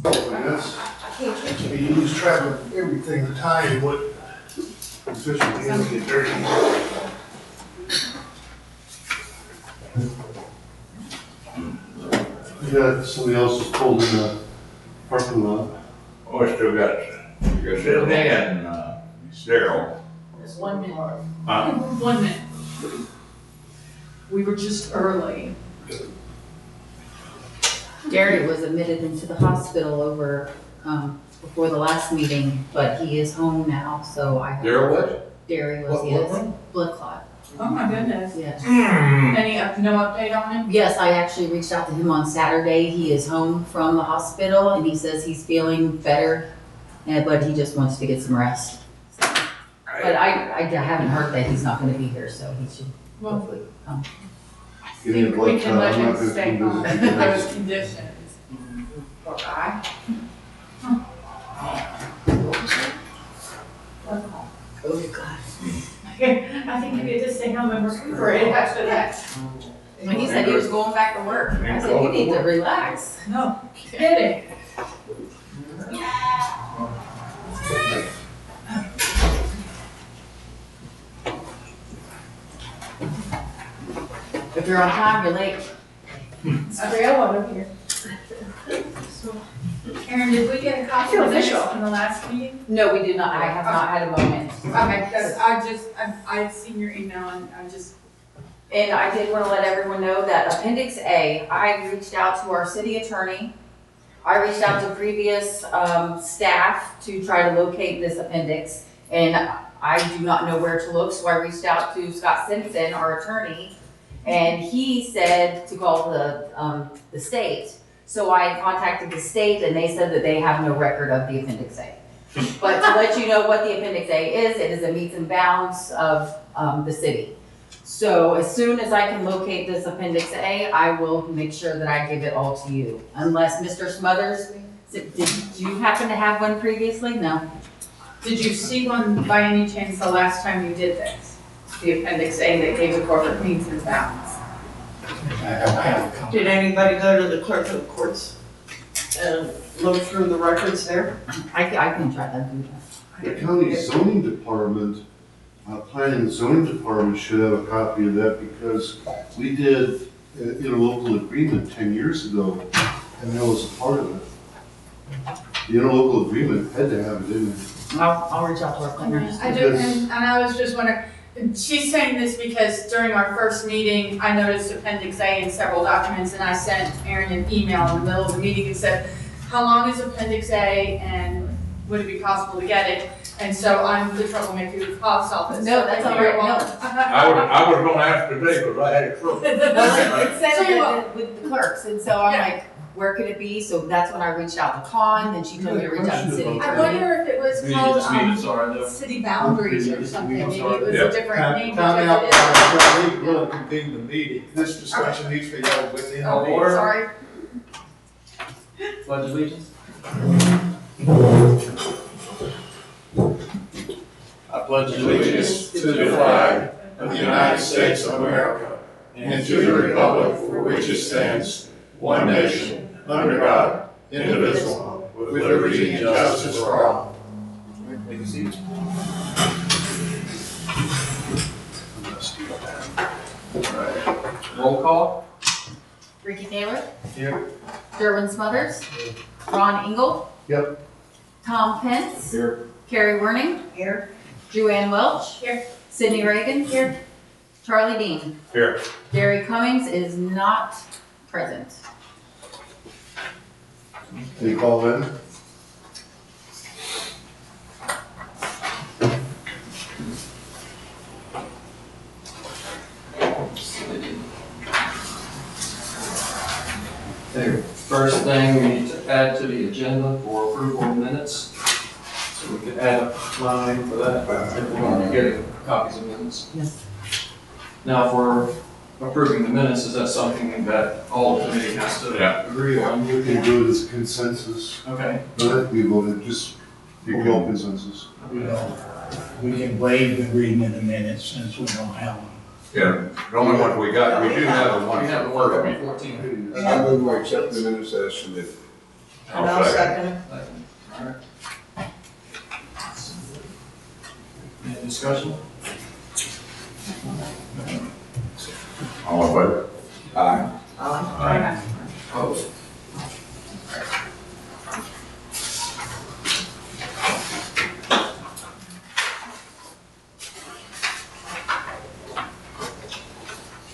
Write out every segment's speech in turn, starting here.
That's, you lose track of everything, the time, what, especially when hands get dirty. Yeah, somebody else is pulled in the parking lot. Oh, we still got Sydney and Daryl. Just 1 minute. 1 minute. We were just early. Gary was admitted into the hospital before the last meeting, but he is home now, so I. Daryl what? Gary was, What yes, one? blood clot, Oh my goodness. yes. No update on him? Yes, I actually reached out to him on Saturday. He is home from the hospital and he says he's feeling better, but he just wants to get some rest. But I haven't heard that he's not gonna be here, so he should hopefully come. Give me a blood We can clot, let I'm not him gonna stay come home visit in you. those conditions. Poor guy. Oh, God. I think you need to stay home and recuperate after that. When he said he was going back to work, I said, you need to relax. No kidding. If you're on time, you're late. Gabrielle over here. Aaron, did we get a copy of the minutes from the last meeting? No, we did not. I have not had a moment. Okay, because I'd seen your email and And I did want to let everyone know that Appendix A, I reached out to our city attorney. I reached out to previous staff to try to locate this appendix, and I do not know where to look, so I reached out to Scott Simpson, our attorney, and he said to call the state. So I contacted the state, and they said that they have no record of the Appendix A. But to let you know what the Appendix A is, it is a meets and bounds of the city. So as soon as I can locate this Appendix A, I will make sure that I give it all to you. Unless Mr. Smothers, did you happen to have one previously? No? did you see one by any chance the last time you did this? The appendix A that gave the corporate means and bounds? Did anybody go to the clerk of the courts and look through the records there? I can try to do that. The county zoning department, planning and zoning department should have a copy of that because we did an interlocal agreement 10 years ago and that was a part of it. The interlocal agreement had to have it in it. I'll reach out to our planners. I do, and I was just wondering, she's saying this because during our first meeting, I noticed appendix A in several documents, and I sent Aaron an email in the middle of the meeting and said, how long is appendix A, and would it be possible to get it? And so I'm the troublemaker with the post office. No, that's all right, no. I was gonna ask today, because I had it trouble. It said So you that with the clerks, and so I'm like, where could it be? So that's when I reached out to Con, then she told me to reach out to the city I attorney. wonder if it was called, sorry, though. city boundaries or something, maybe it was Yeah. a different name. Time out, because it we need to really convene the meeting. This discussion needs to be held within the Oh, meeting. order. Sorry. Pledge allegiance. I pledge Allegiance to the flag of the United States of America and to the republic for which it stands, one nation, under God, indivisible, with liberty and justice for all. Take a seat. Roll call. Ricky Taylor, Here. Derwin Smothers, Ron Engel. Yep. Tom Pence. Here. Carrie Werning. Here. Juanne Welch. Here. Sydney Reagan. Here. Charlie Dean. Here. Gary Cummings is not present. Can you call in? Okay, first thing we need to add to the agenda for approval of minutes. So we could add a line for that, if we're going to get copies of minutes. Yes. Now, for approving the minutes, is that something that all the committee has to Yeah. agree on? You can do it as consensus. Okay. Don't have to be voted, just all consensus. We can waive the reading of the minutes since we don't have them. Yeah, the only ones we got, we do have the one We have for the the one first from meeting. 14. I move we accept the minutes as submitted. And I'll second. All right. Any discussion? All in favor? Aye. Aye. Opposed?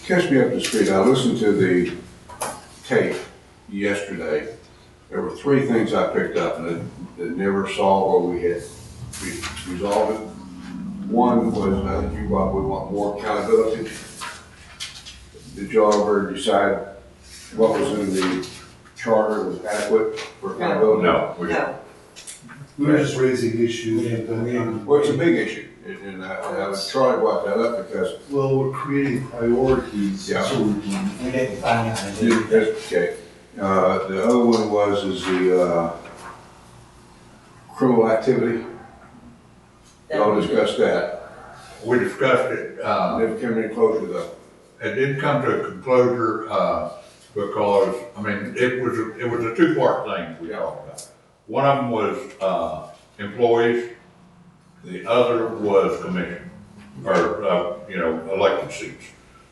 Catch me up to speed. I listened to the tape yesterday. There were three things I picked up that never saw where we had resolved it. One was, I think we want more accountability. Did y'all ever decide what was in the charter was adequate for accountability? No, we don't. No. We were just raising issues at that time. Well, it's a big issue, and I was trying to brought that up because, Well, we're creating priorities. Yeah. So we can We didn't find out to do that. okay. The other one is the, criminal activity. Y'all discussed that. We discussed it, Never came to any closure though. it didn't come to a conclusion, because, I mean, it was a two-part thing we talked about. One of them was, employees, the other was commission, or, elected seats.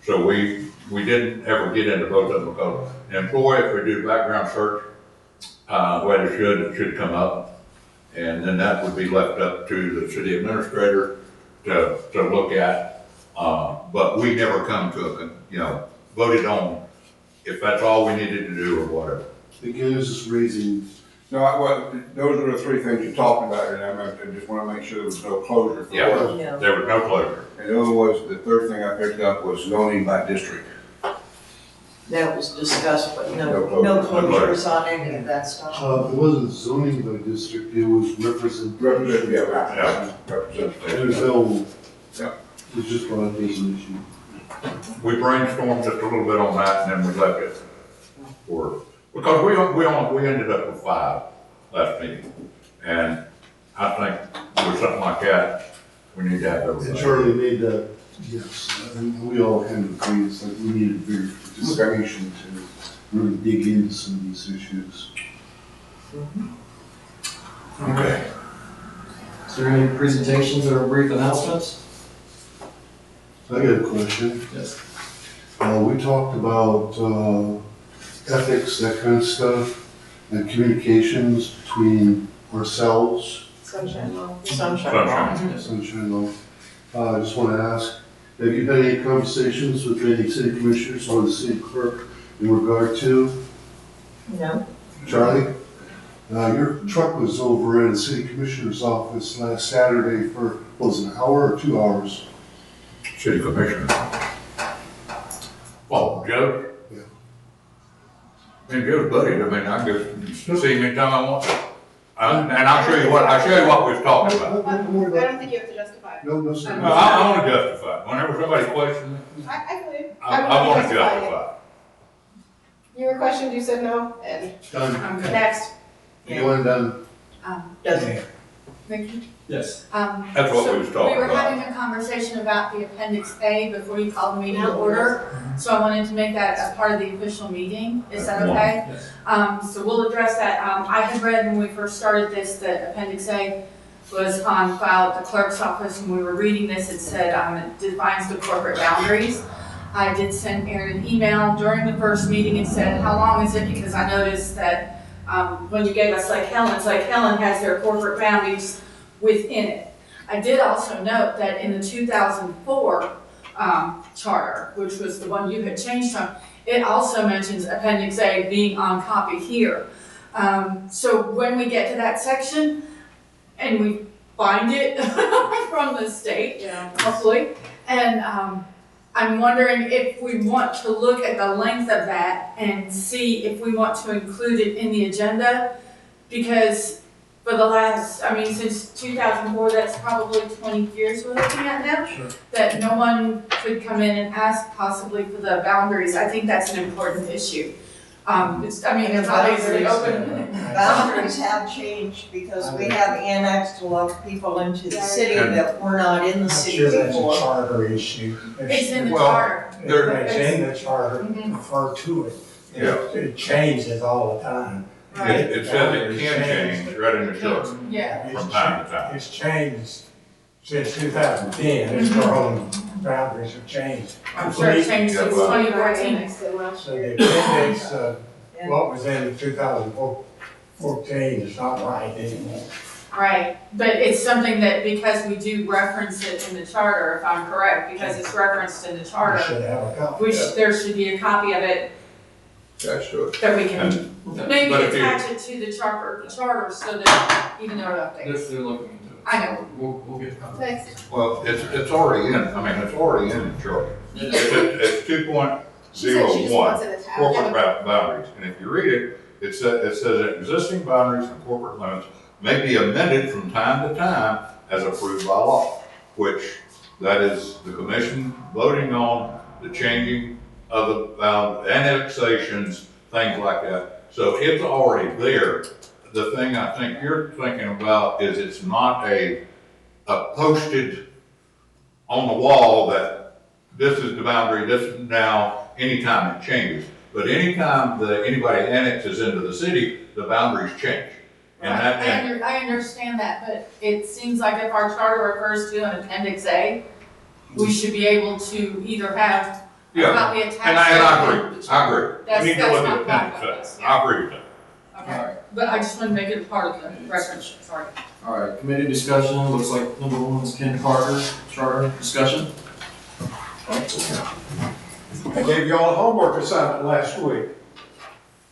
So we didn't ever get into both of them because an employee, if we do background search, whether it should come up. And then that would be left up to the city administrator to look at. But we never come to voted on if that's all we needed to do or whatever. Again, it's just raising, No, those are the three things you talked about, and I just want to make sure there was no closure for Yeah. what. No. There was no closure. And the other was, the third thing I picked up was zoning by district. That was discussed, but No no closure. closures on any of that stuff. it wasn't zoning by district, it was representation. Yeah. Representative. There's no, Yeah. it's just brought up as an issue. We brainstormed just a little bit on that and then we left it for, because we ended up with 5 last meeting. And I think with something like that, we need to have And everybody. Charlie made that, yes, and we all kind of agree, it's like we needed bigger participation to really dig into some of these issues. Okay. Is there any presentations or brief announcements? I got a question. Yes. We talked about ethics, that kind of stuff, and communications between ourselves, Sunshine law. Sunshine Sunshine. law. Sunshine Law. I just want to ask, have you had any conversations with any city commissioners or the city clerk in regard to, No. Charlie? Your truck was over at the city commissioner's office last Saturday for, what was it, an hour or 2 hours? City commissioner. Oh, Joe? Yeah. And Joe's buddy, I mean, I can just see him anytime I want to. And I'll show you what we was talking about. Don't worry I about don't think you have to justify it. No, no, sir. No, I want to justify it. Whenever somebody questions me, I believe. I want to justify it. justify it. You were questioned, you said no, and Done. I'm good. next. You want done? Doesn't. Vicky? Yes. That's what we was talking We were about. having a conversation about the Appendix A before you called the meeting to order, so I wanted to make that a part of the official meeting. Is that okay? Yes. So we'll address that. I had read when we first started this, that Appendix A was on file at the clerk's office. When we were reading this, it said it defines the corporate boundaries. I did send Aaron an email during the first meeting and said, how long is it? Because I noticed that when you gave us Lake Helen has their corporate boundaries within it. I did also note that in the 2004 charter, which was the one you had changed from, it also mentions Appendix A being on copy here. So when we get to that section and we find it from the state, hopefully, and I'm wondering if we want to look at the length of that and see if we want to include it in the agenda, because for the last, since 2004, that's probably 20 years we're looking at now, Sure. that no one could come in and ask possibly for the boundaries. I think that's an important issue. It's obviously open. Boundaries have changed because we have annexed a lot of people into the city that were not in the I'm city sure that's a before. charter issue. It's in the Well, charter. It's in the charter, Mhm. refer to it. Yeah. It changes all the time. Right. It says it can change right in the charter Yeah, It's from time to time. It's changed since 2010, it's grown, boundaries have changed. I'm sure it changed since Yeah, well- 2014. So the appendix of what was in 2014 is not right anymore. Right, but it's something that, because we do reference it in the charter, if I'm correct, because it's referenced in the We charter, should have a copy. there should be a copy of it That's good. that we can And maybe but if you- attach it to the charter so that even though it They're, updates. they're looking into it. I know. We'll get a copy. Thanks. Well, it's already in, it's already in the charter. It's 2.01, corporate boundaries, and if you read it, it says that existing boundaries and corporate limits may be amended from time to time as approved by law, which that is the commission voting on the changing of the annexations, things like that. So it's already there. The thing I think you're thinking about is it's not a posted on the wall that this is the boundary, this is now, anytime it changes. But anytime that anybody annexes into the city, the boundaries change. And that, I understand that, but it seems like if our charter refers to an appendix A, we should be able to either have a yeah, copy attached. and I agree, I agree. That's- We need to that's look my at the point. appendix A. I agree with that. Okay, but I just want to make it a part of the reference, sorry. All right, committee discussion, looks like number one is Ken Carter, charter discussion. I gave you all a homework assignment last week.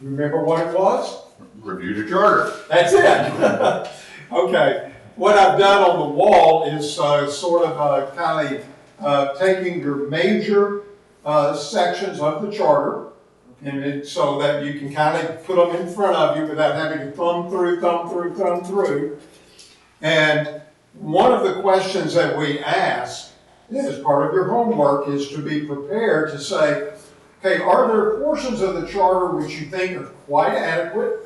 Remember what it was? Review the charter. That's it. Okay, what I've done on the wall is sort of kind of taking your major sections of the charter, and so that you can kind of put them in front of you without having to thumb through. And one of the questions that we ask as part of your homework is to be prepared to say, okay, are there portions of the charter which you think are quite adequate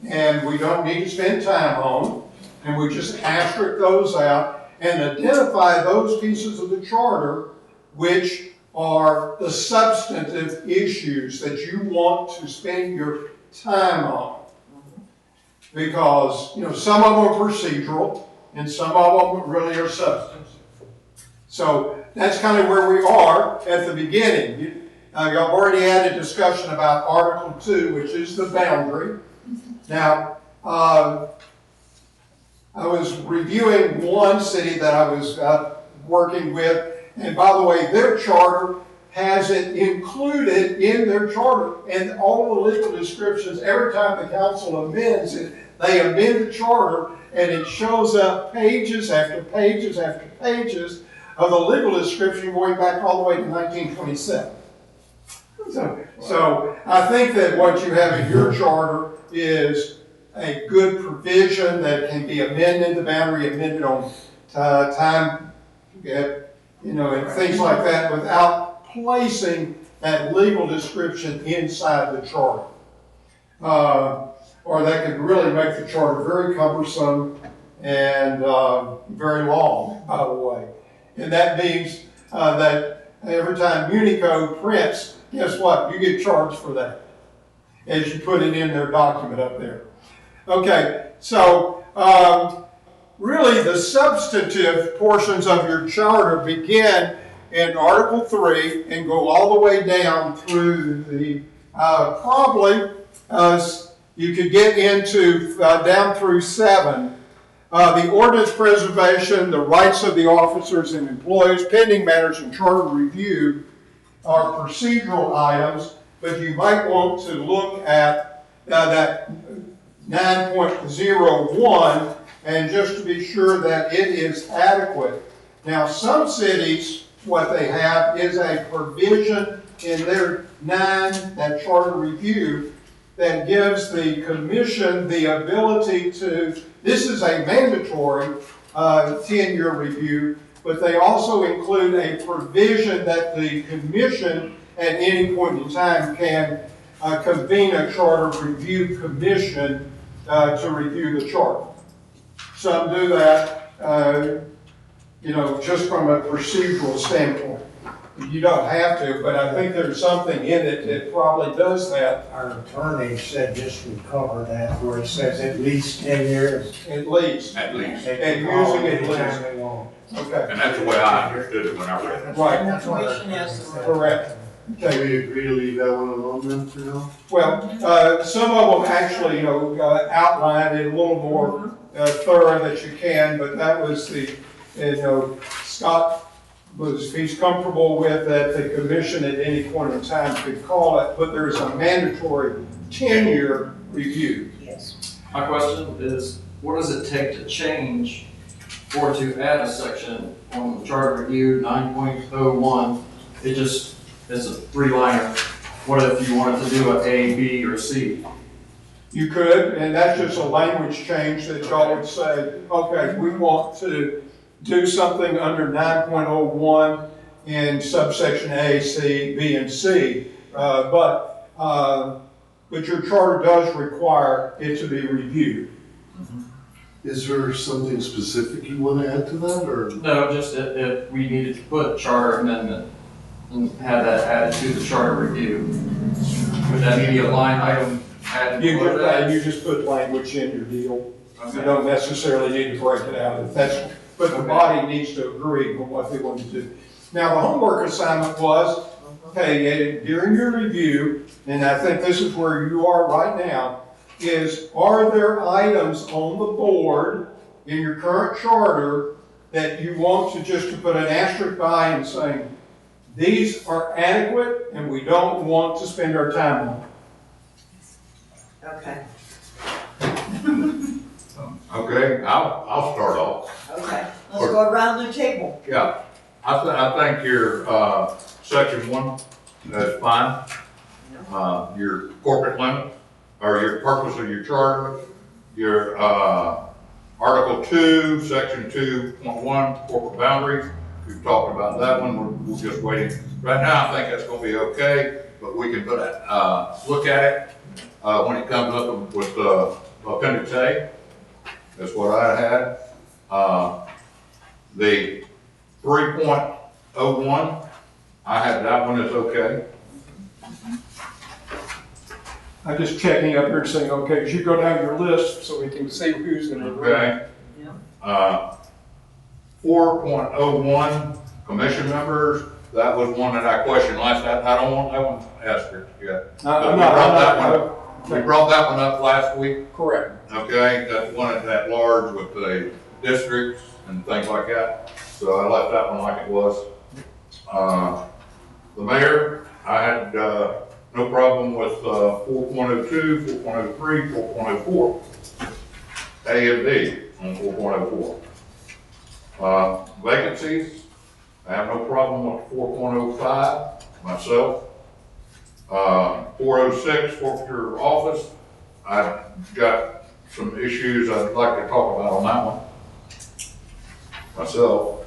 and we don't need to spend time on, and we just asterisk those out and identify those pieces of the charter which are the substantive issues that you want to spend your time on. Because, some of them are procedural and some of them really are substantive. So that's kind of where we are at the beginning. Y'all already had a discussion about Article 2, which is the boundary. Now, I was reviewing one city that I was working with, and by the way, their charter has it included in their charter, and all the legal descriptions, every time the council amends it, they amend the charter, and it shows up pages after pages after pages of the legal description going back all the way to 1927. So I think that what you have in your charter is a good provision that can be amended, the boundary amended on time, and things like that without placing that legal description inside the charter. Or that could really make the charter very cumbersome and very long, by the way. And that means that every time Unicode prints, guess what? You get charged for that as you put it in their document up there. Okay, so really the substantive portions of your charter begin in Article 3 and go all the way down through the, probably you could get into down through 7. The ordinance preservation, the rights of the officers and employees, pending matters and charter review are procedural items, but you might want to look at that 9.01 and just to be sure that it is adequate. Now, some cities, what they have is a provision in their 9, that charter review, that gives the commission the ability to, this is a mandatory 10-year review, but they also include a provision that the commission at any point in time can convene a charter review commission to review the charter. Some do that, just from a procedural standpoint. You don't have to, but I think there's something in it that probably does that. Our attorney said this would cover that, where it says at least 10 years. At least. At least. They And can call using it anytime least. they want. Okay, And that's the way I understood it when I read it. right, That's what our Commission has attorney the said. correct. Can we agree to leave that one alone then for now? Well, some of them actually, outline it a little more thorough that you can, but that was Scott was, he's comfortable with that the commission at any point in time could call it, but there's a mandatory 10-year review. Yes. My question is, what does it take to change or to add a section on the charter review 9.01? It's a 3-liner. What if you wanted to do A, B, or C? You could, and that's just a language change that y'all would say, okay, we want to do something under 9.01 in subsection A, C, B, and C. But your charter does require it to be reviewed. Is there something specific you want to add to that, or? No, just if we needed to put charter amendment and have that added to the charter review. Would that be a line item added to that? You just put language in your deal. You don't necessarily need to break it out. If that's, but the body needs to agree on what they want to do. Now, the homework assignment was, okay, during your review, and I think this is where you are right now, is are there items on the board in your current charter that you want to put an asterisk by and saying, these are adequate and we don't want to spend our time on it? Okay, Okay, I'll start off. okay. Let's go around the table. Yeah, I think your, section 1, that's fine. Your corporate limit, or your purpose of your charter, your, Article 2, Section 2.1, corporate boundaries. We've talked about that one, we're just waiting. Right now, I think that's gonna be okay, but we can put look at it, when it comes up with, Appendix A. That's what I had. The 3.01, I had that one is okay. I'm just checking up here and saying, okay, as you go down your list so we can see who's going to agree. Okay. 4.01, commission members, that was one that I questioned last night. I don't want that one asterisk yet. We brought that one up last week. Correct. Okay, that's one at large with the districts and things like that. So I left that one like it was. The mayor, I had no problem with 4.02, 4.03, 4.04. A and B on 4.04. Vacancies, I have no problem with 4.05 myself. 406, forfeiture office, I've got some issues I'd like to talk about on that one myself.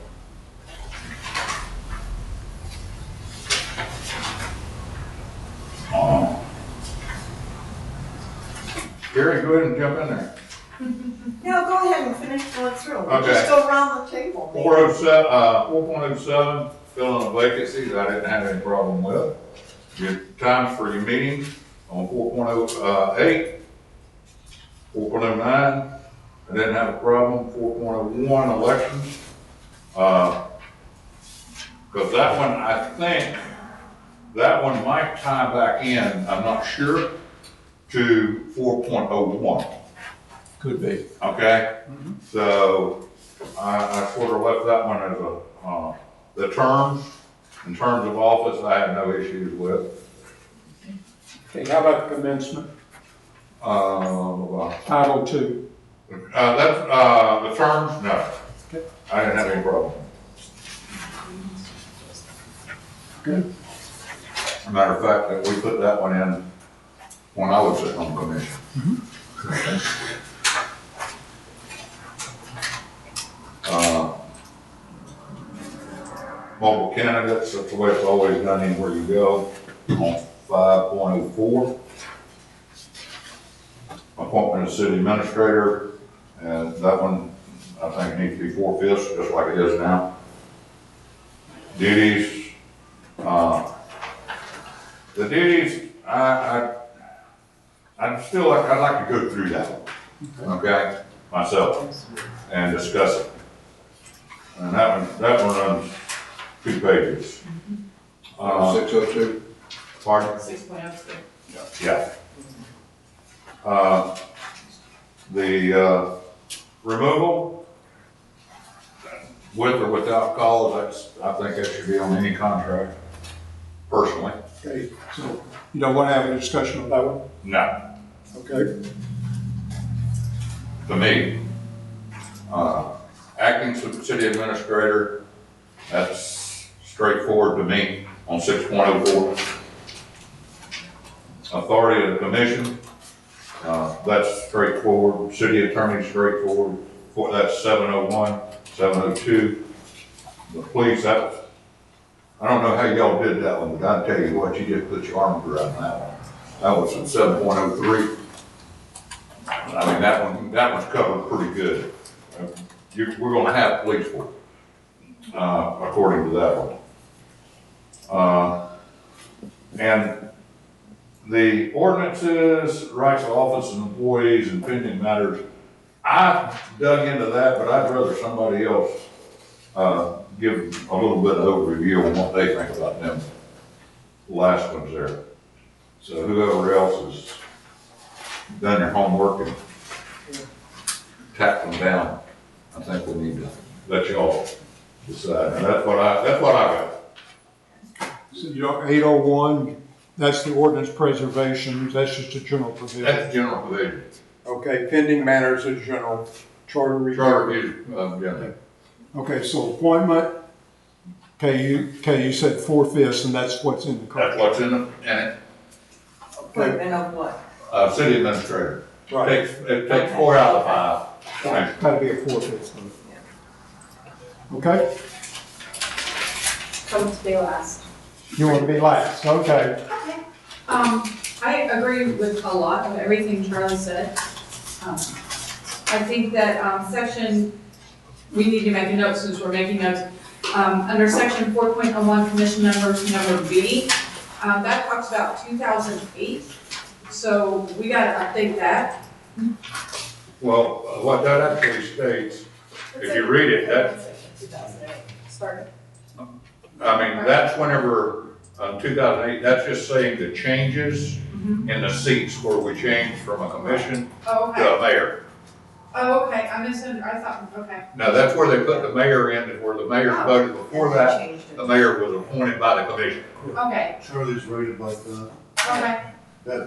Gary, go ahead and jump in there. No, go ahead and finish going through. We'll Okay. just go around the table. 4.07, filling of vacancies, I didn't have any problem with. Your times for your meetings on 4.08, 4.09, I didn't have a problem. 4.01, elections. Because that one, I think, that one might tie back in, I'm not sure, to 4.01. Could be. Okay? So I sort of left that one as the terms, in terms of office, I have no issues with. Okay, how about commencement? Title II. That's, the terms, no. I didn't have any problem. Good. As a matter of fact, that we put that one in when I was sitting on the commission. Multiple candidates, that's the way it's always done anywhere you go. 5.04. Appointment of city administrator, and that one, I think, needs to be 4/5, just like it is now. Duties, the duties, I'd like to go through that one, okay, myself, and discuss it. And that one runs 2 pages. 602. Pardon? 6.02. Yeah. The removal, with or without cause, I think that should be on any contract, personally. Okay, so you don't want to have a discussion on that one? No, Okay. to me. Acting city administrator, that's straightforward to me on 6.04. Authority of the commission, that's straightforward. City attorney, straightforward. That's 701, 702. The police, I don't know how y'all did that one, but I'll tell you what, you just put your arms around that one. That was in 7.03. I mean, that one's covered pretty good. We're gonna have police work, according to that one. And the ordinances, rights of office and employees and pending matters, I dug into that, but I'd rather somebody else, give a little bit of overview on what they think about them. The last one's there. So whoever else has done their homework and tapped them down, I think we need to let y'all decide. And that's what I got. So you know, 801, that's the ordinance preservation, that's just a general provision. That's general provision. Okay, pending matters is general, charter review. Charter review, yeah. Okay, so appointment, you said 4/5, and that's what's in the That's contract. what's in it. Appointment of what? City administrator. Right, It takes 4 out of 5. Right. gotta be a 4/5. Okay, Come to be last. you want to be last, okay. I agree with a lot of everything Charlie said. I think that, we need to make a note since we're making notes. Under section 4.01, commission members number B, that talks about 2008. So we gotta update that. Well, what that actually states, if you read it, that, 2008, started. I mean, that's whenever, 2008, that's just saying the changes in the seats where we changed from a commission Oh, to okay. a mayor. Oh, okay, I misunderstood, I thought, okay. Now, that's where they put the mayor in, and where the mayor voted. Before that, Changed it. the mayor was appointed by the commission. Okay, Charlie's right about that. okay.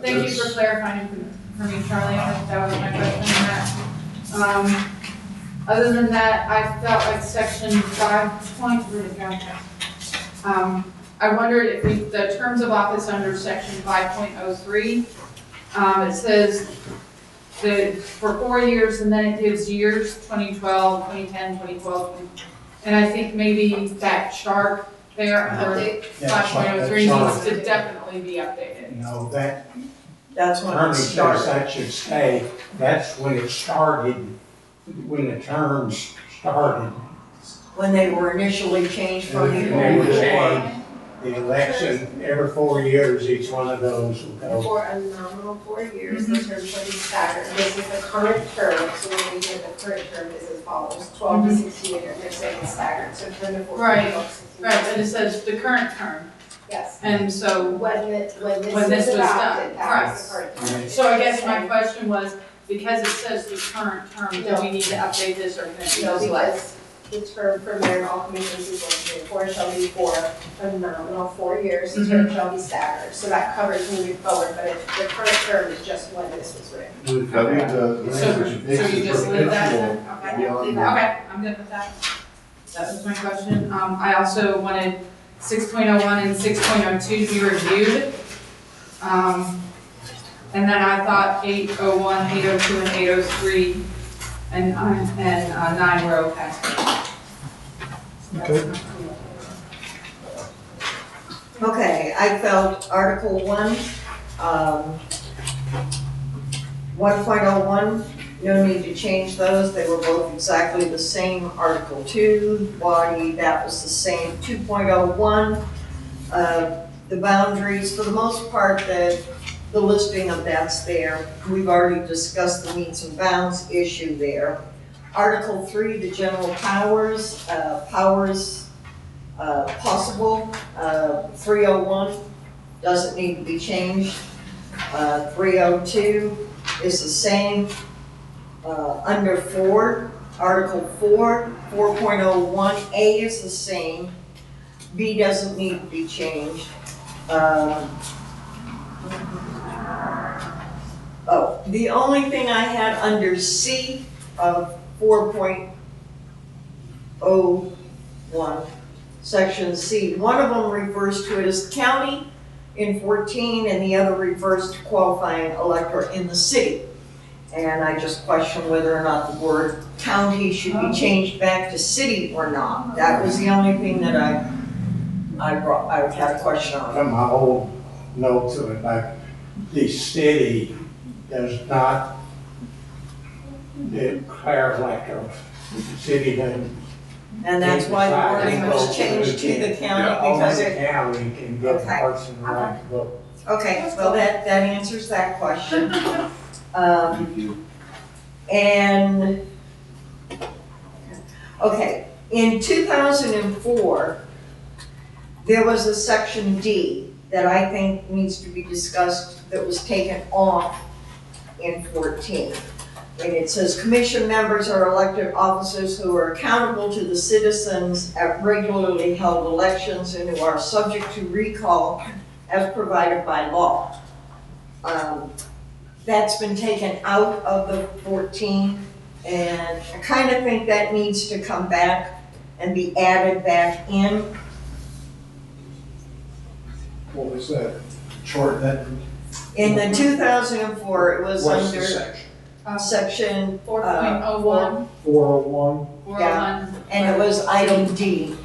Thank you for clarifying for me, Charlie, that was my question on that. Other than that, I felt like section 5. I wondered if the terms of office under section 5.03, it says that for 4 years, and then it gives years, 2012, 2010, 2012. And I think maybe that chart there under Update. 5.03 needs to definitely be updated. No, that, That's when it attorney says started. that should stay, that's when it started, when the terms started. When they were initially changed from And the they old were to changed. The election, every 4 years, each one of those will go. For a nominal 4 years, the term shall be staggered. This is the current term, so when we get the current term is as follows, 12 to 16, and they're saying it's staggered, so 10 to 14. Right, 12 to 16. Right, and it says the current term, Yes. and so, When this this was was done, adopted, that was the current term. so I guess my question was, because it says the current term, do we need to update this or can it No, be like? because the term for mayor and all commissions is going to be 4 shall be for a nominal 4 years, the term shall be staggered. So that covers moving forward, but the current term is just when this was written. So you just leave that then? Okay. Yeah, leave that. Okay, I'm good with that. That was my question. I also wanted 6.01 and 6.02 to be reviewed. And then I thought 801, 802, and 803 and 9 were okay. Okay. Okay, I felt Article 1, 1.01, no need to change those, they were both exactly the same. Article 2, body, that was the same. 2.01, the boundaries, for the most part, the listing of that's there. We've already discussed the meets and bounds issue there. Article 3, the general powers, possible, 301 doesn't need to be changed. 302 is the same. Under 4, Article 4, 4.01A is the same. B doesn't need to be changed. The only thing I had under C of 4.01, Section C, one of them refers to it as county in 14, and the other refers to qualifying elector in the city. And I just question whether or not the word county should be changed back to city or not. That was the only thing that I had a question on. From my old notes of it, like, the city does not declare like the city doesn't. And that's why the wording was changed to the county because Only it, the county can get Okay. parts and right to vote. okay, well, that answers that question. Thank you. And, okay, in 2004, there was a section D that I think needs to be discussed that was taken off in 14. And it says, commission members are elected officers who are accountable to the citizens at regularly held elections and who are subject to recall as provided by law. That's been taken out of the 14, and I kind of think that needs to come back and be added back in. What was that? Chart that? In the 2004, it was What's the under section? section 4.01, 401? 401. and it was item D.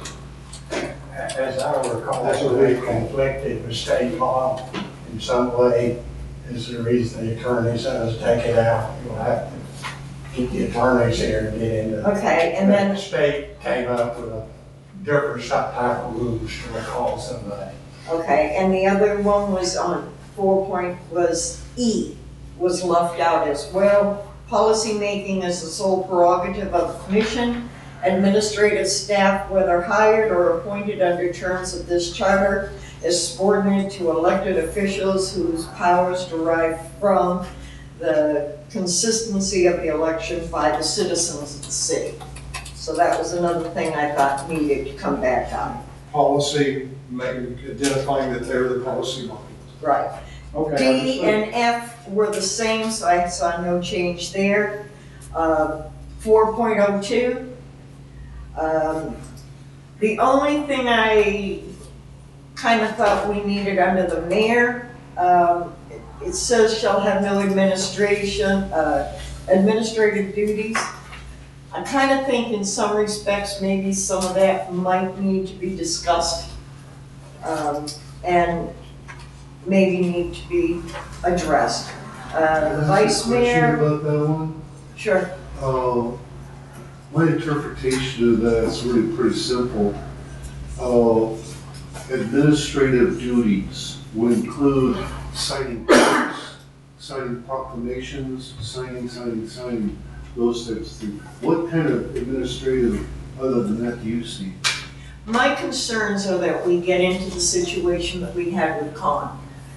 As I recall, they conflicted with state law in some way, is the reason the attorney says take it out. You'll have to get the attorneys here and get into. Okay, and then, The state came up with a different type of rules to recall somebody. okay, and the other one was on was E, was left out as well. Policymaking is the sole prerogative of the commission. Administrative staff, whether hired or appointed under terms of this charter, is subordinate to elected officials whose powers derive from the consistency of the election by the citizens of the city. So that was another thing I thought needed to come back on. Policy, identifying that they're the policy body. Right. Okay. D and F were the same, so I saw no change there. 4.02. The only thing I kind of thought we needed under the mayor, it says shall have no administrative duties. I kind of think in some respects, maybe some of that might need to be discussed, and maybe need to be addressed. The vice mayor, About that one? sure. My interpretation of that is really pretty simple. Administrative duties would include signing papers, signing proclamations, signing, those types of things. What kind of administrative, other than that, do you see? My concerns are that we get into the situation that we had with Con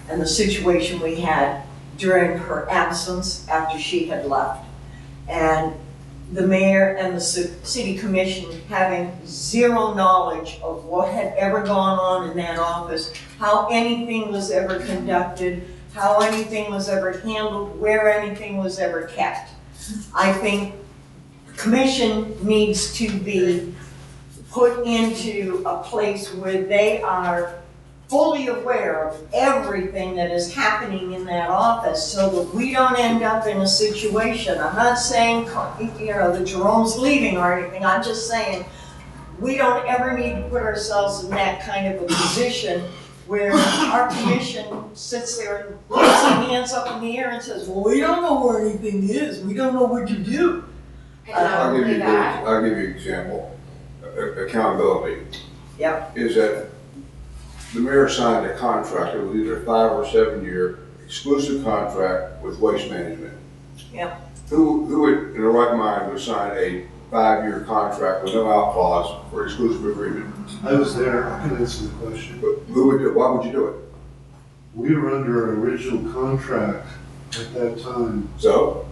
and the situation we had during her absence after she had left. And the mayor and the city commission having zero knowledge of what had ever gone on in that office, how anything was ever conducted, how anything was ever handled, where anything was ever kept. I think the commission needs to be put into a place where they are fully aware of everything that is happening in that office so that we don't end up in a situation. I'm not saying, that Jerome's leaving or anything. I'm just saying we don't ever need to put ourselves in that kind of a position where our commission sits there and puts their hands up in the air and says, well, we don't know where anything is, we don't know what to do. And not I'll give only you, that, I'll give you an example. Accountability. Yep. Is that the mayor signed a contract, it was either a 5 or 7 year exclusive contract with Waste Management. Yep. Who would, in their right mind, would sign a 5-year contract with no out clause for exclusive agreement? I was there, I can answer the question. But who would do it? Why would you do it? We were under an original contract at that time, So,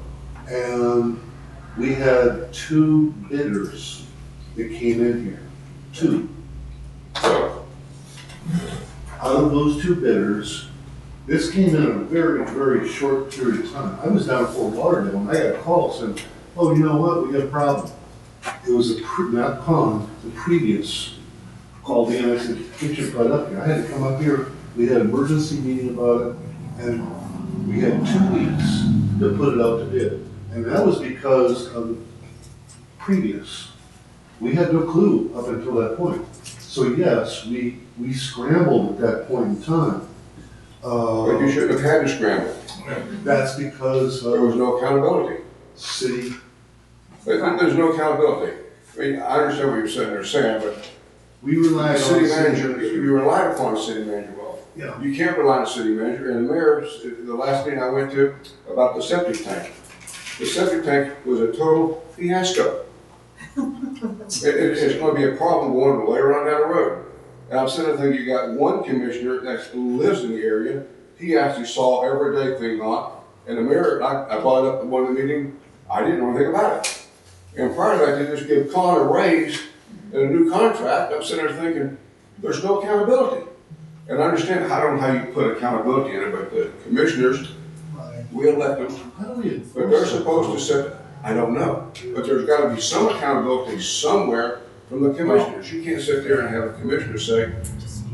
and we had 2 bidders that came in here. 2. so, Out of those 2 bidders, this came in a very, very short period of time. I was down at Fort Lauderdale and I got calls saying, oh, you know what, we got a problem. It was not Con, the previous called in, I said, get your butt up here. I had to come up here, we had an emergency meeting about it, and we had 2 weeks to put it out to bid. And that was because of the previous. We had no clue up until that point. So yes, we scrambled at that point in time. but you shouldn't have had to scramble. That's because There was no accountability. city, But there's no accountability. I mean, I understand what you're saying there, Sam, but we relied the on city city manager, manager. you relied upon the city manager well. Yeah. You can't rely on the city manager, and the mayor, the last meeting I went to about the septic tank. The septic tank was a total fiasco. It's gonna be a problem going later on down the road. And I'm sitting there thinking, you got one commissioner that lives in the area, he actually saw every day thing on, and the mayor, I brought it up at one of the meetings, I didn't know anything about it. And prior to that, they just give Con a raise and a new contract, I'm sitting there thinking, there's no accountability. And I understand, I don't know how you put accountability in it, but the commissioners, we elect them, How do we enforce but they're that? supposed to set, I don't know, but there's gotta be some accountability somewhere from the commissioners. You can't sit there and have a commissioner say,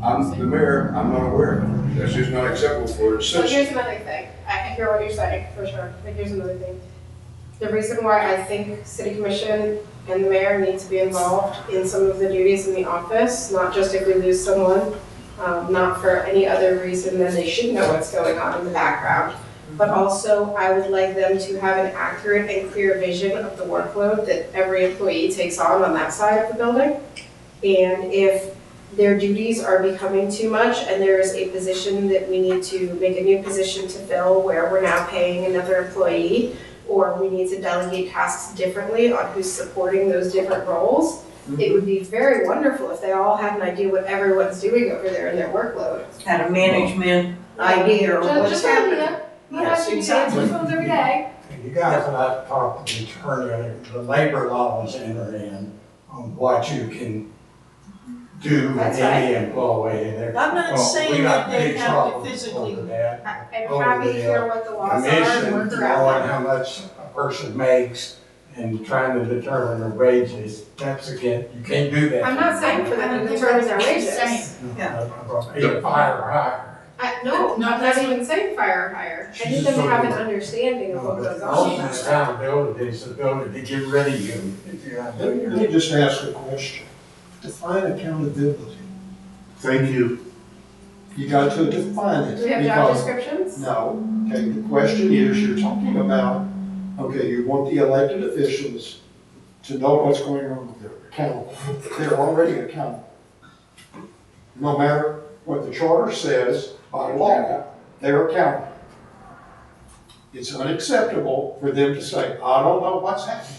I'm the mayor, I'm not aware of it. That's just not acceptable for a But citizen. here's another thing, I hear what you're saying, for sure, but here's another thing. The reason why I think city commission and the mayor need to be involved in some of the duties in the office, not just if we lose someone, not for any other reason than they should know what's going on in the background, but also I would like them to have an accurate and clear vision of the workload that every employee takes on that side of the building. And if their duties are becoming too much and there is a position that we need to make a new position to fill where we're now paying another employee, or we need to delegate tasks differently on who's supporting those different roles, it would be very wonderful if they all had an idea what everyone's doing over there in their workload. Had a management idea of what's Just an happening. idea. You Yes, have to be exactly. answering phones every day. You guys will have to talk to the attorney, the labor laws enter in on what you can do with That's any employee. And I'm not saying that they have to physically- Over that. I'm happy to hear what the laws are and Commission, work knowing around how them. much a person makes and trying to determine their wages, that's again, you can't do that. I'm not saying for them to determine their wages. Either fire or hire. No, I'm not even saying fire or hire. I need them to have an understanding of what goes Ultimate on. accountability is the ability to get rid of you if you're not doing your. Let me just ask a question. Define accountability. Thank you. You got to define it. Do we have job because- descriptions? No, okay, the question is, you're talking about, okay, you want the elected officials to know what's going on, they're accountable, they're already accountable. No matter what the charter says, by law, they're accountable. It's unacceptable for them to say, I don't know what's happening.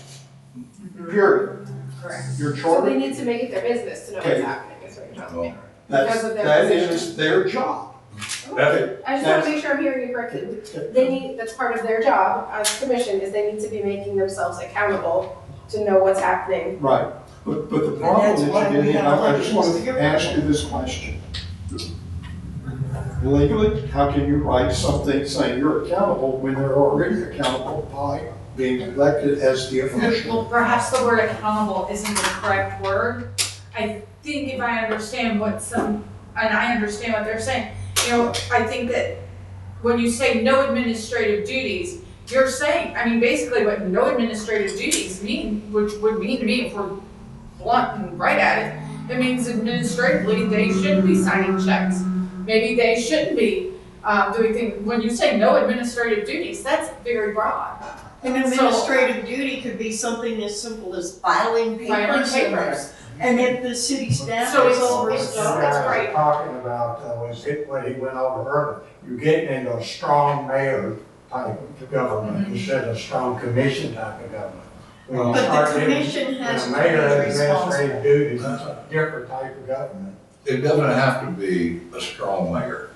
Period. Correct. Your So charter, they need to make it their business to know Okay. what's happening, is what you're telling me. that's, because of their that position. is their job. That's, I just want to make sure I'm hearing you correctly. They need, that's part of their job as commission, is they need to be making themselves accountable to know what's happening. Right, but the problem that's that why you we get, and have I just want elections to to ask you this question. Legally, how can you write something saying you're accountable when they're already accountable by being elected as the official? Well, perhaps the word accountable isn't the correct word. I think if I understand and I understand what they're saying, you know, I think that when you say no administrative duties, you're saying, I mean, basically what no administrative duties mean, which would mean to me, if we're blunt and right at it, it means administratively, they shouldn't be signing checks. maybe they shouldn't be, doing things. When you say no administrative duties, that's very broad. An administrative duty could be something as simple as filing Filing papers. papers. And if the city staff So is it's- overstaffed. What I great. was talking about, was what he went over earlier, you're getting into a strong mayor type of government instead of strong commission type of government. When you But start the getting- commission has to when a mayor has be responsible. administrative duties, it's a different type of government. It doesn't have to be a strong mayor,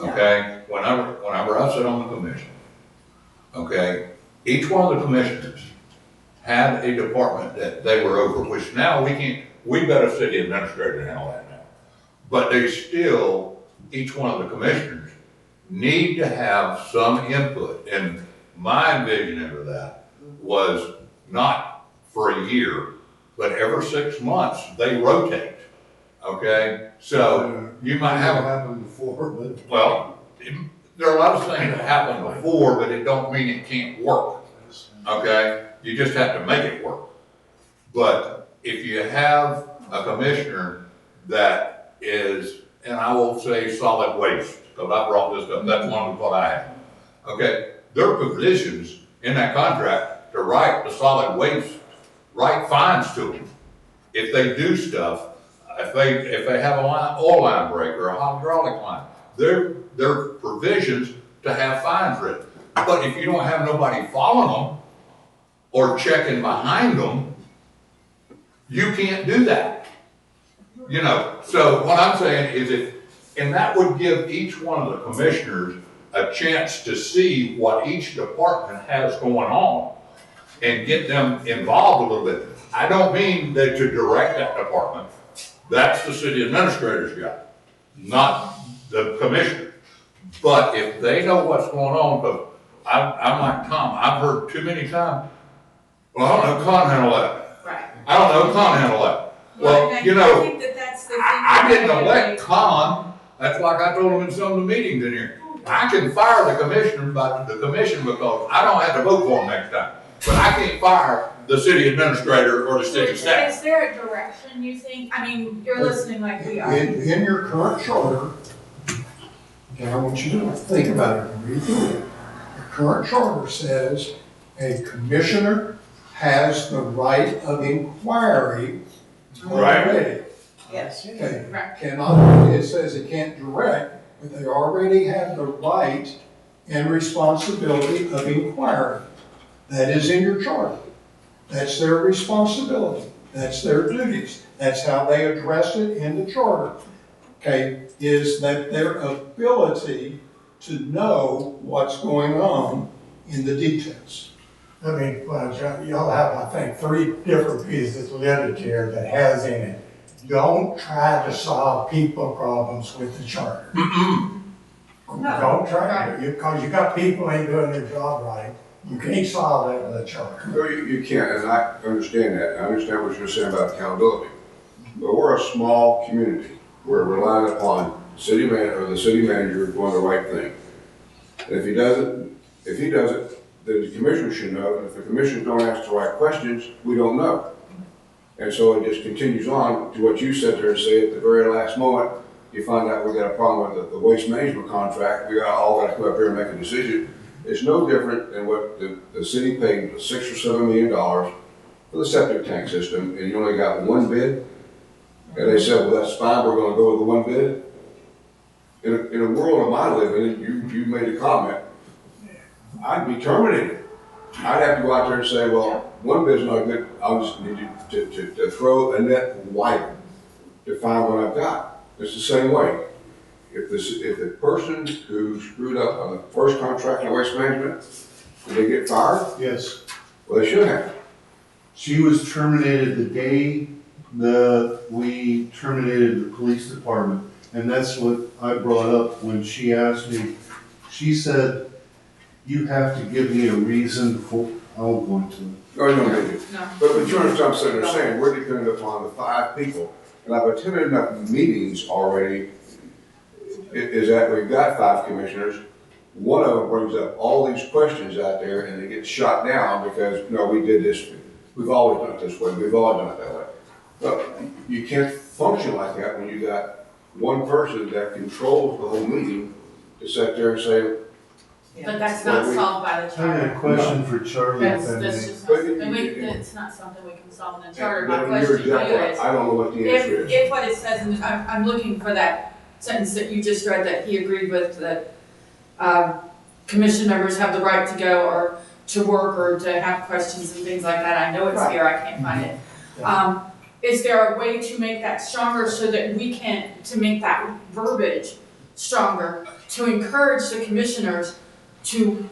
okay? Whenever I sit on the commission, okay, each one of the commissioners had a department that they were over, which now we got a city administrator and all that now. But they still, each one of the commissioners need to have some input. And my vision of that was not for a year, but every 6 months, they rotate, okay? So you might have Never happened before, but. well, there are a lot of things that happened before, but it don't mean it can't work, okay? You just have to make it work. But if you have a commissioner that is, and I will say solid waste, because I brought this up, that's one of what I have. Okay, there are provisions in that contract to write the solid waste, write fines to them. If they do stuff, if they have a oil line break or a hydraulic line, there are provisions to have fines written. But if you don't have nobody following them or checking behind them, you can't do that. You know, so what I'm saying is and that would give each one of the commissioners a chance to see what each department has going on and get them involved a little bit. I don't mean that to direct that department. That's the city administrator's job, not the commissioner. But if they know what's going on, but I'm like Tom, I've heard too many times, well, I don't know, Con handle that. Right. I don't know, Con handle that. Well, and you I know, think that that's the thing. I didn't elect Con, that's like I told him in some of the meetings in here. I can fire the commissioner by the commission because I don't have to vote for him next time. But I can't fire the city administrator or the So city staff. is there a direction you think? I mean, you're listening like we are. In your current charter, okay, I want you to think about it and read through it. Your current charter says a commissioner has the right of inquiry Right. already. Yes. Okay, Right. cannot, it says it can't direct, but they already have the right and responsibility of inquiry. That is in your charter. That's their responsibility. That's their duties. That's how they address it in the charter. Okay, is that their ability to know what's going on in the details. I mean, well, y'all have, I think, 3 different pieces of literature that has in it. Don't try to solve people problems with the charter. Don't try to, because you got people ain't doing their job right. You can't solve that with a charter. No, you can't, and I understand that. I understand what you're saying about accountability. But we're a small community. We're relying upon the city manager doing the right thing. And if he doesn't, then the commissioner should know. And if the commissioners don't ask the right questions, we don't know. And so it just continues on to what you said there and say at the very last moment, you find out we got a problem with the waste management contract. We all got to come up here and make a decision. It's no different than what the city paid $6 or $7 million for the septic tank system, and you only got one bid. And they said, well, that's fine, we're gonna go with the one bid. In a world of my living, you made a comment, I'd be terminated. I'd have to go out there and say, well, one bid's not good, I'll just need to throw a net wider to find what I've got. It's the same way. If the person who screwed up on the first contract in waste management, did they get fired? Yes. Well, they should have. She was terminated the day we terminated the police department. And that's what I brought up when she asked me. She said, you have to give me a reason for, I'll go into it. Oh, you don't need it. No. But you understand what I'm saying, we're dependent upon the 5 people. And I've attended enough meetings already, is that we've got 5 commissioners. One of them brings up all these questions out there and they get shot down because, no, we did this, we've always done it this way, we've always done it that way. But you can't function like that when you got one person that controls the whole meeting to sit there and say, But that's not solved by the I got charter. a question for Charlie, if That's I that's may. just But not, it- and it- it's not something we can solve in the charter. My "You're question to you exactly, is, I don't know what the answer is." if what it says, and I'm looking for that sentence that you just read that he agreed with, that commission members have the right to go or to work or to have questions and things like that. I know it's here, I can't find it. Is there a way to make that stronger so that we can, to make that verbiage stronger, to encourage the commissioners to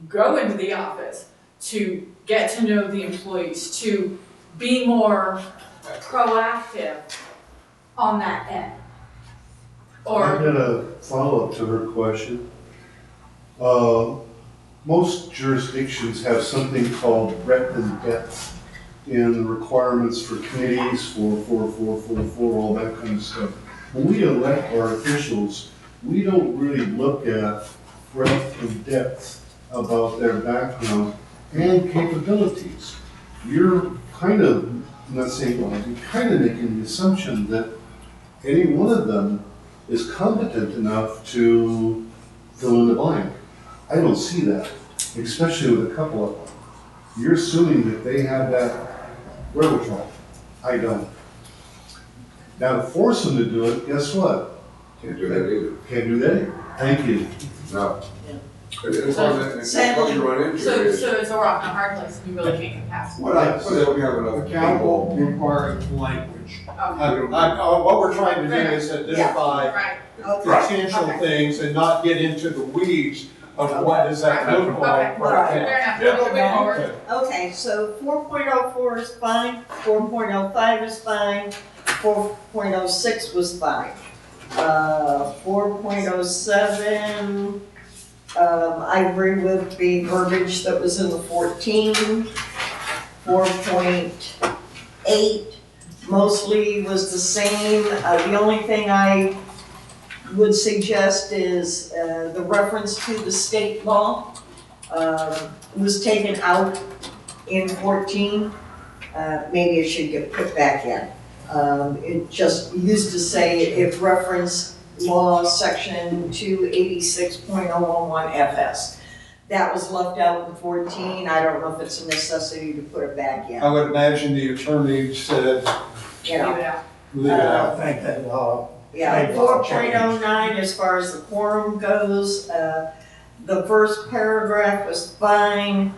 go into the office, to get to know the employees, to be more proactive on that end? I Or, got a follow-up to her question. Most jurisdictions have something called breadth and depth in requirements for committees, for, all that kind of stuff. When we elect our officials, we don't really look at breadth and depth about their background and capabilities. You're kind of, I'm not saying, well, you're kind of making the assumption that any one of them is competent enough to fill in the blank. I don't see that, especially with a couple of them. You're assuming that they have that wherewithal. I don't. Now, to force them to do it, guess what? Can't do that either. Can't do that either. Thank you. No. And that's what you run into so is, it's a rock and a hard place, and you really can't get past it. What I so put they'll have enough accountable people. requiring language. Okay. What we're trying to do is identify Right, potential things and not get into the weeds of what does that look okay, like. fair enough, we'll move forward. Okay, so 4.04 is fine, 4.05 is fine, 4.06 was fine. 4.07, I agree with the verbiage that was in the 14. 4.8 mostly was the same. The only thing I would suggest is the reference to the state law was taken out in 14. Maybe it should get put back in. It just used to say if reference law section 286.011 FS. That was left out in 14. I don't know if it's a necessity to put it back in. I would imagine the attorney said, You know, Leave it out. leave it I out. think that law, yeah, State law 4.09 as far as the quorum goes, the first paragraph was fine.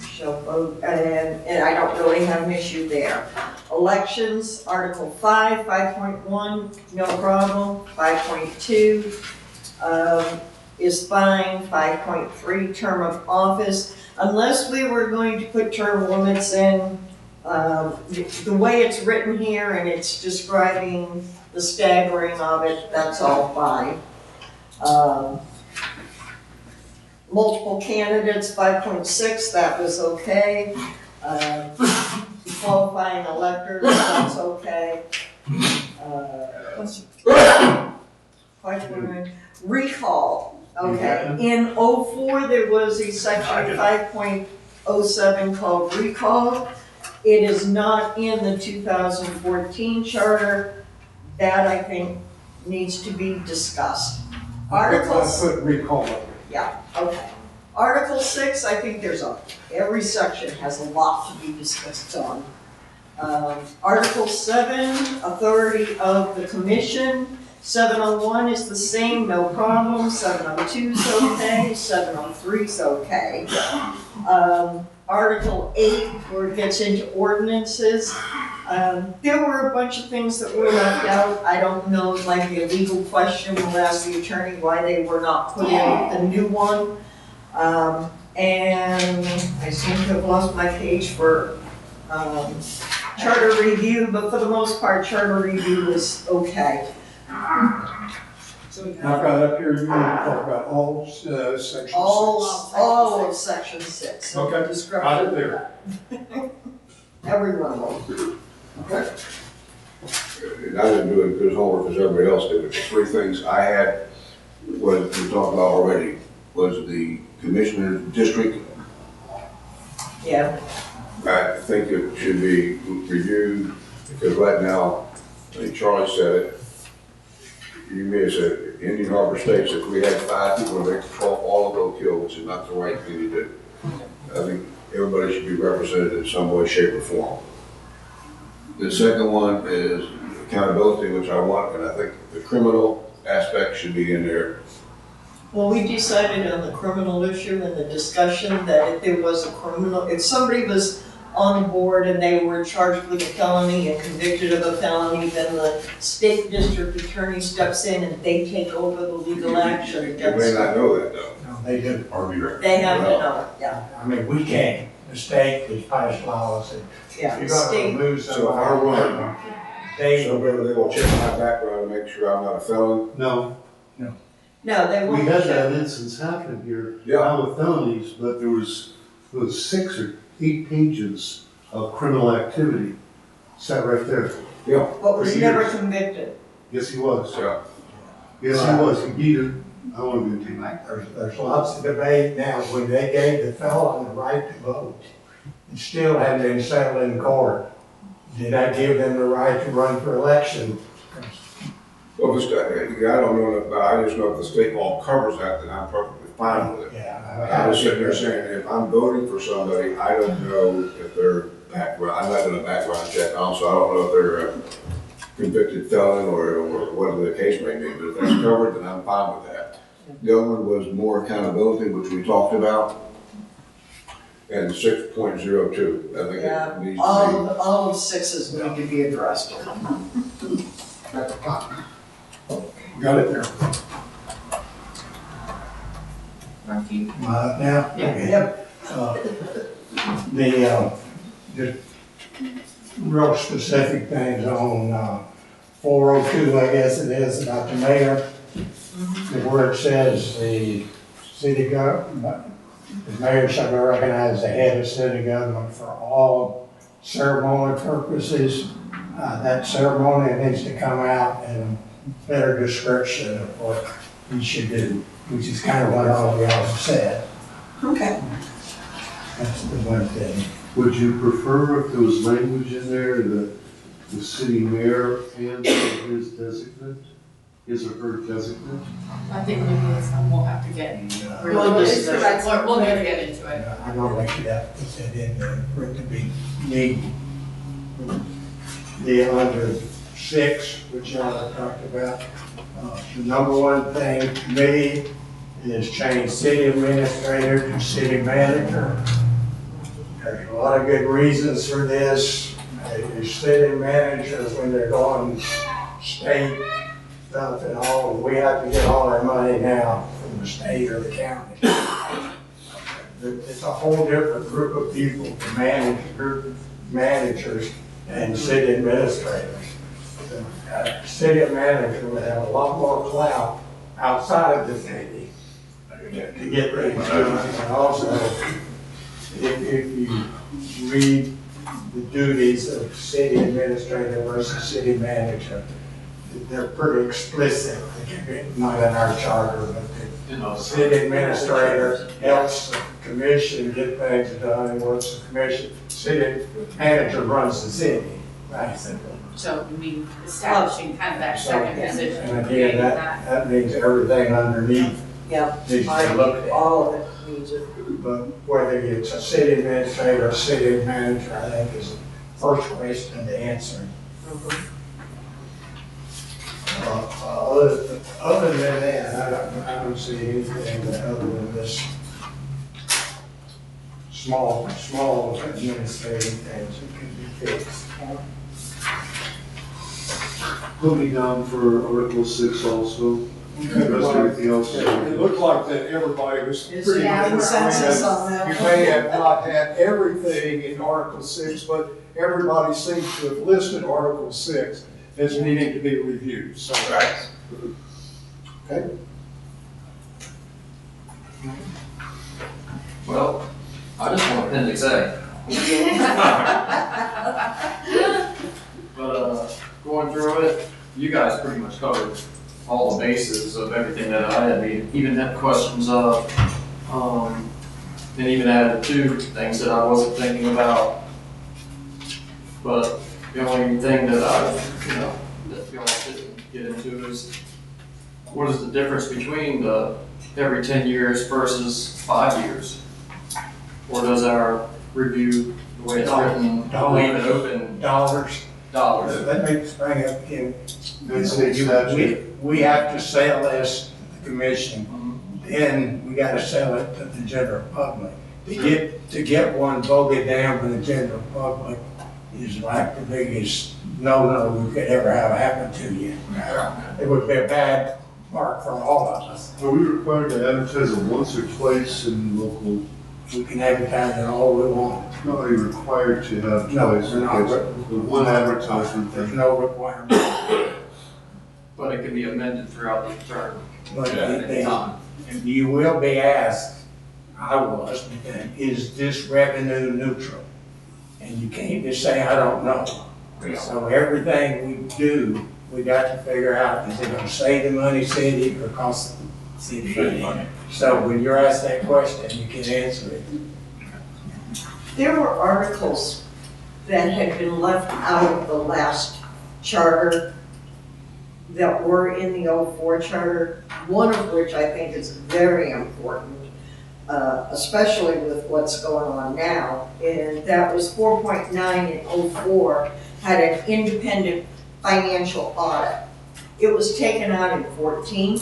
Shall vote, and I don't really have an issue there. Elections, Article 5, 5.1, no problem. 5.2 is fine. 5.3, term of office. Unless we were going to put term limits in, the way it's written here and it's describing the staggering of it, that's all fine. Multiple candidates, 5.6, that was okay. Qualifying electors, that's okay. 5.9, recall, okay. In '04, there was a section 5.07 called recall. It is not in the 2014 charter. That, I think, needs to be discussed. Articles. I put recall. Yeah, okay. Article 6, I think every section has a lot to be discussed on. Article 7, authority of the commission. 701 is the same, no problem. 702 is okay. 703 is okay. Article 8, where it gets into ordinances. There were a bunch of things that were left out. I don't know, it might be a legal question. We'll ask the attorney why they were not put in a new one. And I seem to have lost my page for charter review, but for the most part, charter review was okay. I've got up here, you want to talk about all section 6. All of section 6. Okay, got it there. Every one of them. and I didn't do it as homework as everybody else did, but the three things I had was, we talked about already, was the commissioner district. Yeah. I think it should be reviewed, because right now, think Charlie said it. You may have said, Indian Harbor states if we had 5 people and they control all of Oak Hill, which is not the right thing to do. I think everybody should be represented in some way, shape, or form. The second one is accountability, which I want, and I think the criminal aspect should be in there. Well, we decided on the criminal issue in the discussion that if there was a criminal, if somebody was on board and they were charged with a felony and convicted of a felony, then the state district attorney steps in and they take over the legal action You may against not them. know that though. No, they do. Or be right. They have to know it, yeah, I mean, we can't. The state has passed laws that yeah. you're The gonna state, lose So some. I run. They So whether they will check my background and make sure I'm not a felon. No, no, they we won't. had that instance happen here, Yeah. not with felonies, but there was 6 or 8 pages of criminal activity sat right there. Yeah. But was for never years. convicted. Yes, he was. Yeah. Yes, he was. He beat it. I want to be a There's lots of debate now. When they gave the felon the right to vote, it still hadn't been settled in court. Did that give them the right to run for election? Well, I don't know enough about it. I just know if the state law covers that, then I'm perfectly fine with it. Yeah. I was sitting there saying, if I'm voting for somebody, I don't know if their background, I'm not doing a background check on, so I don't know if they're a convicted felon or whatever the case may be, but if that's covered, then I'm fine with that. The other one was more accountability, which we talked about, and 6.02, I think Yeah, it needs all of sixes need to be addressed. Got it there. Marky. Now? Yeah. Okay. Yep. Just real specific things on 402, I guess it is, about the mayor. Where it says the city government, the mayor shall be recognized as the head of city government for all ceremonial purposes. That ceremony needs to come out in a better description of what we should do, which is kind of what all of y'all have said. Okay. That's the one thing. Would you prefer if there was language in there that the city mayor and his designate, his or her designate? I think maybe it's something we'll have to get. Well, We'll it's- we'll never get into it. I know we should have put that in there for it to be neat. The under 6, which y'all talked about, the number one thing to me is change city administrator to city manager. There's a lot of good reasons for this. The city managers, when they're going state stuff and all, we have to get all our money now from the state or the county. It's a whole different group of people, the managers and city administrators. The city manager would have a lot more clout outside of the city to get things done. And also, if you read the duties of city administrator versus city manager, they're pretty explicit. Not in our charter, but the city administrator helps the commission get things done, and works the commission. City manager runs the city, basically. So we establishing kind of that second position. And creating again, that means everything underneath Yep. needs to be looked at. All of it needs it. But whether it's a city administrator or city manager, I think is the first question to answer. Other than that, I don't see anything other than this small administrative things that can be fixed. Put me down for Article 6 also. The rest of everything else. It looked like that everybody was Is pretty. there consensus on You that? may have not had everything in Article 6, but everybody seems to have listed Article 6 as needing to be reviewed, so. Right. Okay. Well, I just want Appendix A. But, going through it, you guys pretty much covered all the bases of everything that I had, even had questions of, and even added 2 things that I wasn't thinking about. But the only thing that I, get into is, what is the difference between the every 10 years versus 5 years? Or does our review, the way it's written, leave it open Dollars. dollars? Let me bring up again. That's the statute. We have to sell this to the commission, then we gotta sell it to the general public. To get one voted down by the general public is like the biggest no-no we could ever have happen to you. It would be a bad mark for all of us. Are we required to advertise it once or twice in local? We can advertise it all we want. No, are you required to have No, twice? we're not. Okay, the one advertisement There's thing. no requirement. But it can be amended throughout the term. But at any time. you will be asked, I was, is this revenue neutral? And you can't just say, I don't know. Yeah. So everything we do, we got to figure out, is it gonna save the money city or cost the city money? So when you're asked that question, you can answer it. There were articles that had been left out of the last charter that were in the '04 charter, one of which I think is very important, especially with what's going on now, and that was 4.9 in '04 had an independent financial audit. It was taken out in 14.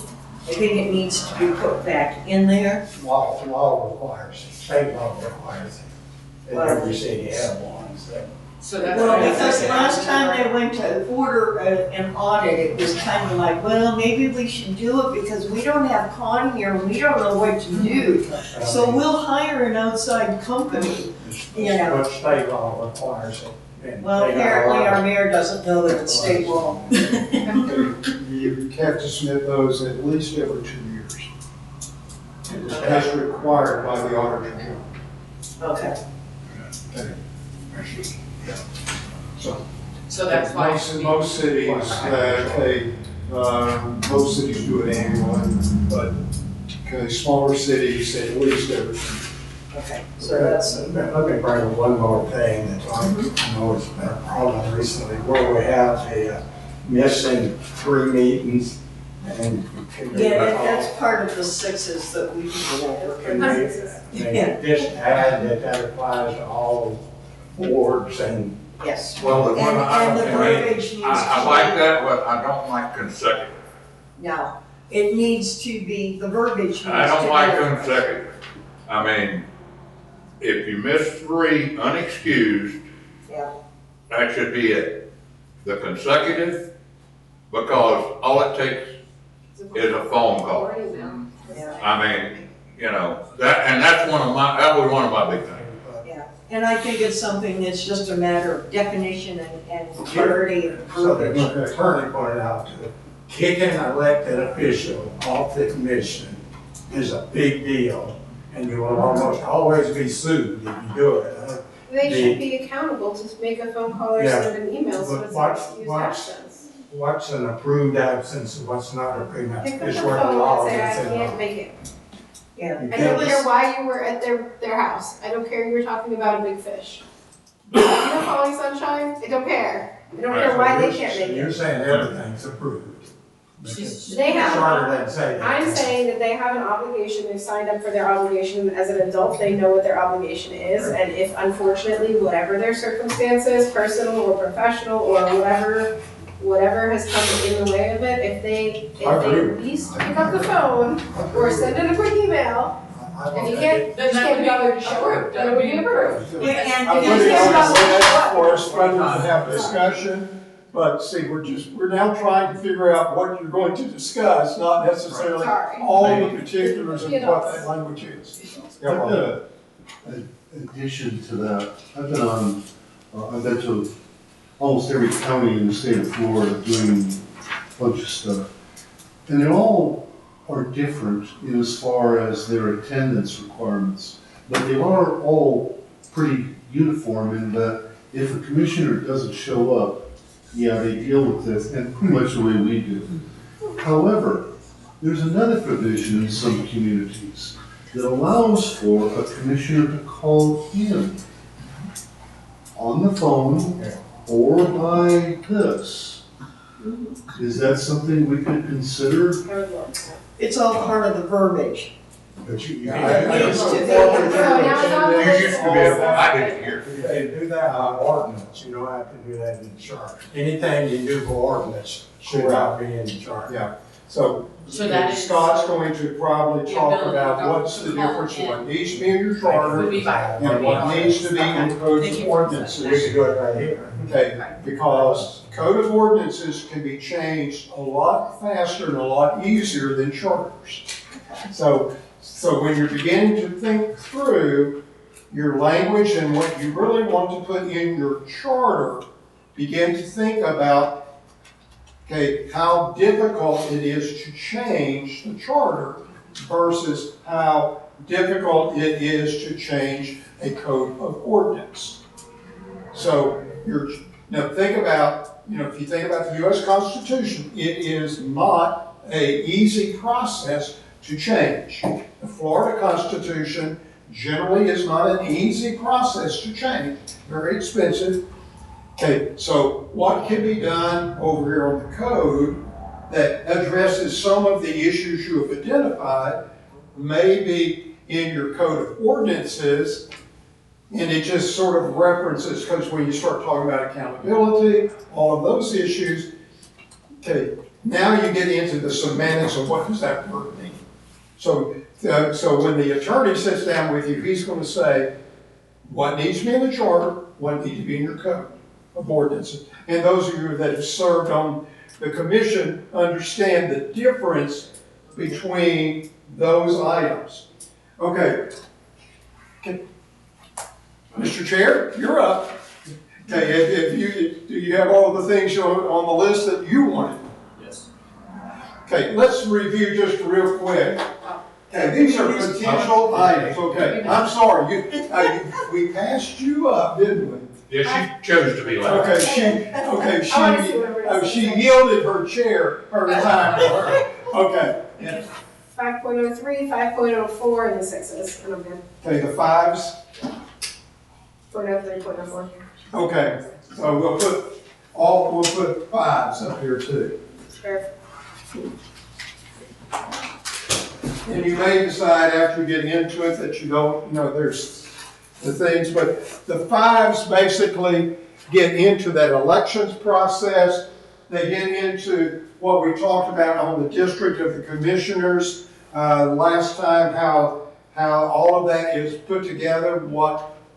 I think it needs to be put back in there. Law requires it, state law requires it. And every city has one, so. So that's. Well, why I because said- last time they went to order an audit, it was kind of like, well, maybe we should do it because we don't have Con here and we don't know what to do. So we'll hire an outside company, you know. But state law requires it. And Well, they got a apparently lot our of- mayor doesn't know that it's state law. You have to submit those at least every 2 years. As required by the auditor general. Okay. So that's why. Most cities, most cities do it annually, but smaller cities, at least every 2 years. Okay, so that's, Let me bring up one more thing that I know has been a problem recently, where we have a missing 3 meetings and. yeah, that's part of the sixes that we can go over. Can they just add that applies to all boards and. Yes. Well, the one And the I verbiage needs to. I like that, but I don't like consecutive. No, it needs to be, the verbiage needs to be. I don't like consecutive. I mean, if you miss 3 unexcused, Yeah. that should be it. The consecutive, because all it takes is a phone call. Yeah. I mean, you know, that was one of my big things. Yeah, and I think it's something that's just a matter of definition and clarity and So the verbiage. attorney pointed out, to kicking an elected official off the commission is a big deal, and you will almost always be sued if you do it. They should be accountable to make a phone call or Yeah. send an email, so But it's watch- an excused watch. absence. What's an approved absence and what's not approved Pick absence? up It's the where the phone law and say, I is in can't law. make it. Yeah, You I and don't it can't- care was, why you were at their house. I don't care you were talking about a big fish. You know, Falling Sunshine? I don't care. I don't care why they can't make You're it. saying everything's approved. They have, Charter doesn't say that. I'm saying that they have an obligation, they've signed up for their obligation as an adult, they know what their obligation is, and if unfortunately, whatever their circumstances, personal or professional or whatever has come in the way of it, if they at least pick up the phone or send in a quick email, and you can't, Then that would be bothered to approved. show it, then it would be approved. yeah, and I and put it it's on just the about- list for us, rather than have discussion, but see, we're now trying to figure out what you're going to discuss, not necessarily Sorry. all the particulars of what that language is. I've got an addition to that. I've been to almost every county in the state of Florida doing a bunch of stuff. And they all are different in as far as their attendance requirements. But they are all pretty uniform in that if a commissioner doesn't show up, yeah, they deal with this, and pretty much the way we do. However, there's another provision in some communities that allows for a commissioner to call in on the phone or by this Is that something we could consider? I would love that. It's all part of the verbiage. But you. I Needs to be. So now it's on the You list. used to be able, I didn't hear. You can do that by ordinance, you don't have to do that in charter. Anything you do by ordinance should not be in the charter. Yeah, so So that is. Scott's going to probably The talk ability about to what's the call difference, in. what needs to be in your charter, Would be by. and what needs to be in code Thank of you. We ordinances. can do it right here. Okay, because code of ordinances can be changed a lot faster and a lot easier than charters. So when you're beginning to think through your language and what you really want to put in your charter, begin to think about, okay, how difficult it is to change the charter versus how difficult it is to change a code of ordinance. So now think about, if you think about the U.S. Constitution, it is not an easy process to change. The Florida Constitution generally is not an easy process to change, very expensive. Okay, so what can be done over here on the code that addresses some of the issues you have identified, maybe in your code of ordinances, and it just sort of references, because when you start talking about accountability, all of those issues, okay, now you get into the semantics of what does that word mean. So when the attorney sits down with you, he's going to say, what needs to be in the charter, what needs to be in your code of ordinances. And those of you that have served on the commission understand the difference between those items. Okay. Mr. Chair, you're up. Okay, do you have all of the things on the list that you wanted? Yes. Okay, let's review just real quick. Okay, these are potential items. Okay, I'm sorry, we passed you up, didn't we? Yeah, she chose to be last. She yielded her chair her time for her. Okay. 5.03, 5.04, and the 6s, and I'm good. Okay, the 5s. 4.03, 4.04. Okay, so we'll put 5s up here too. Sure. And you may decide after you get into it that you don't, there's the things, but the 5s basically get into that elections process. They get into what we talked about on the district of the commissioners last time, how all of that is put together,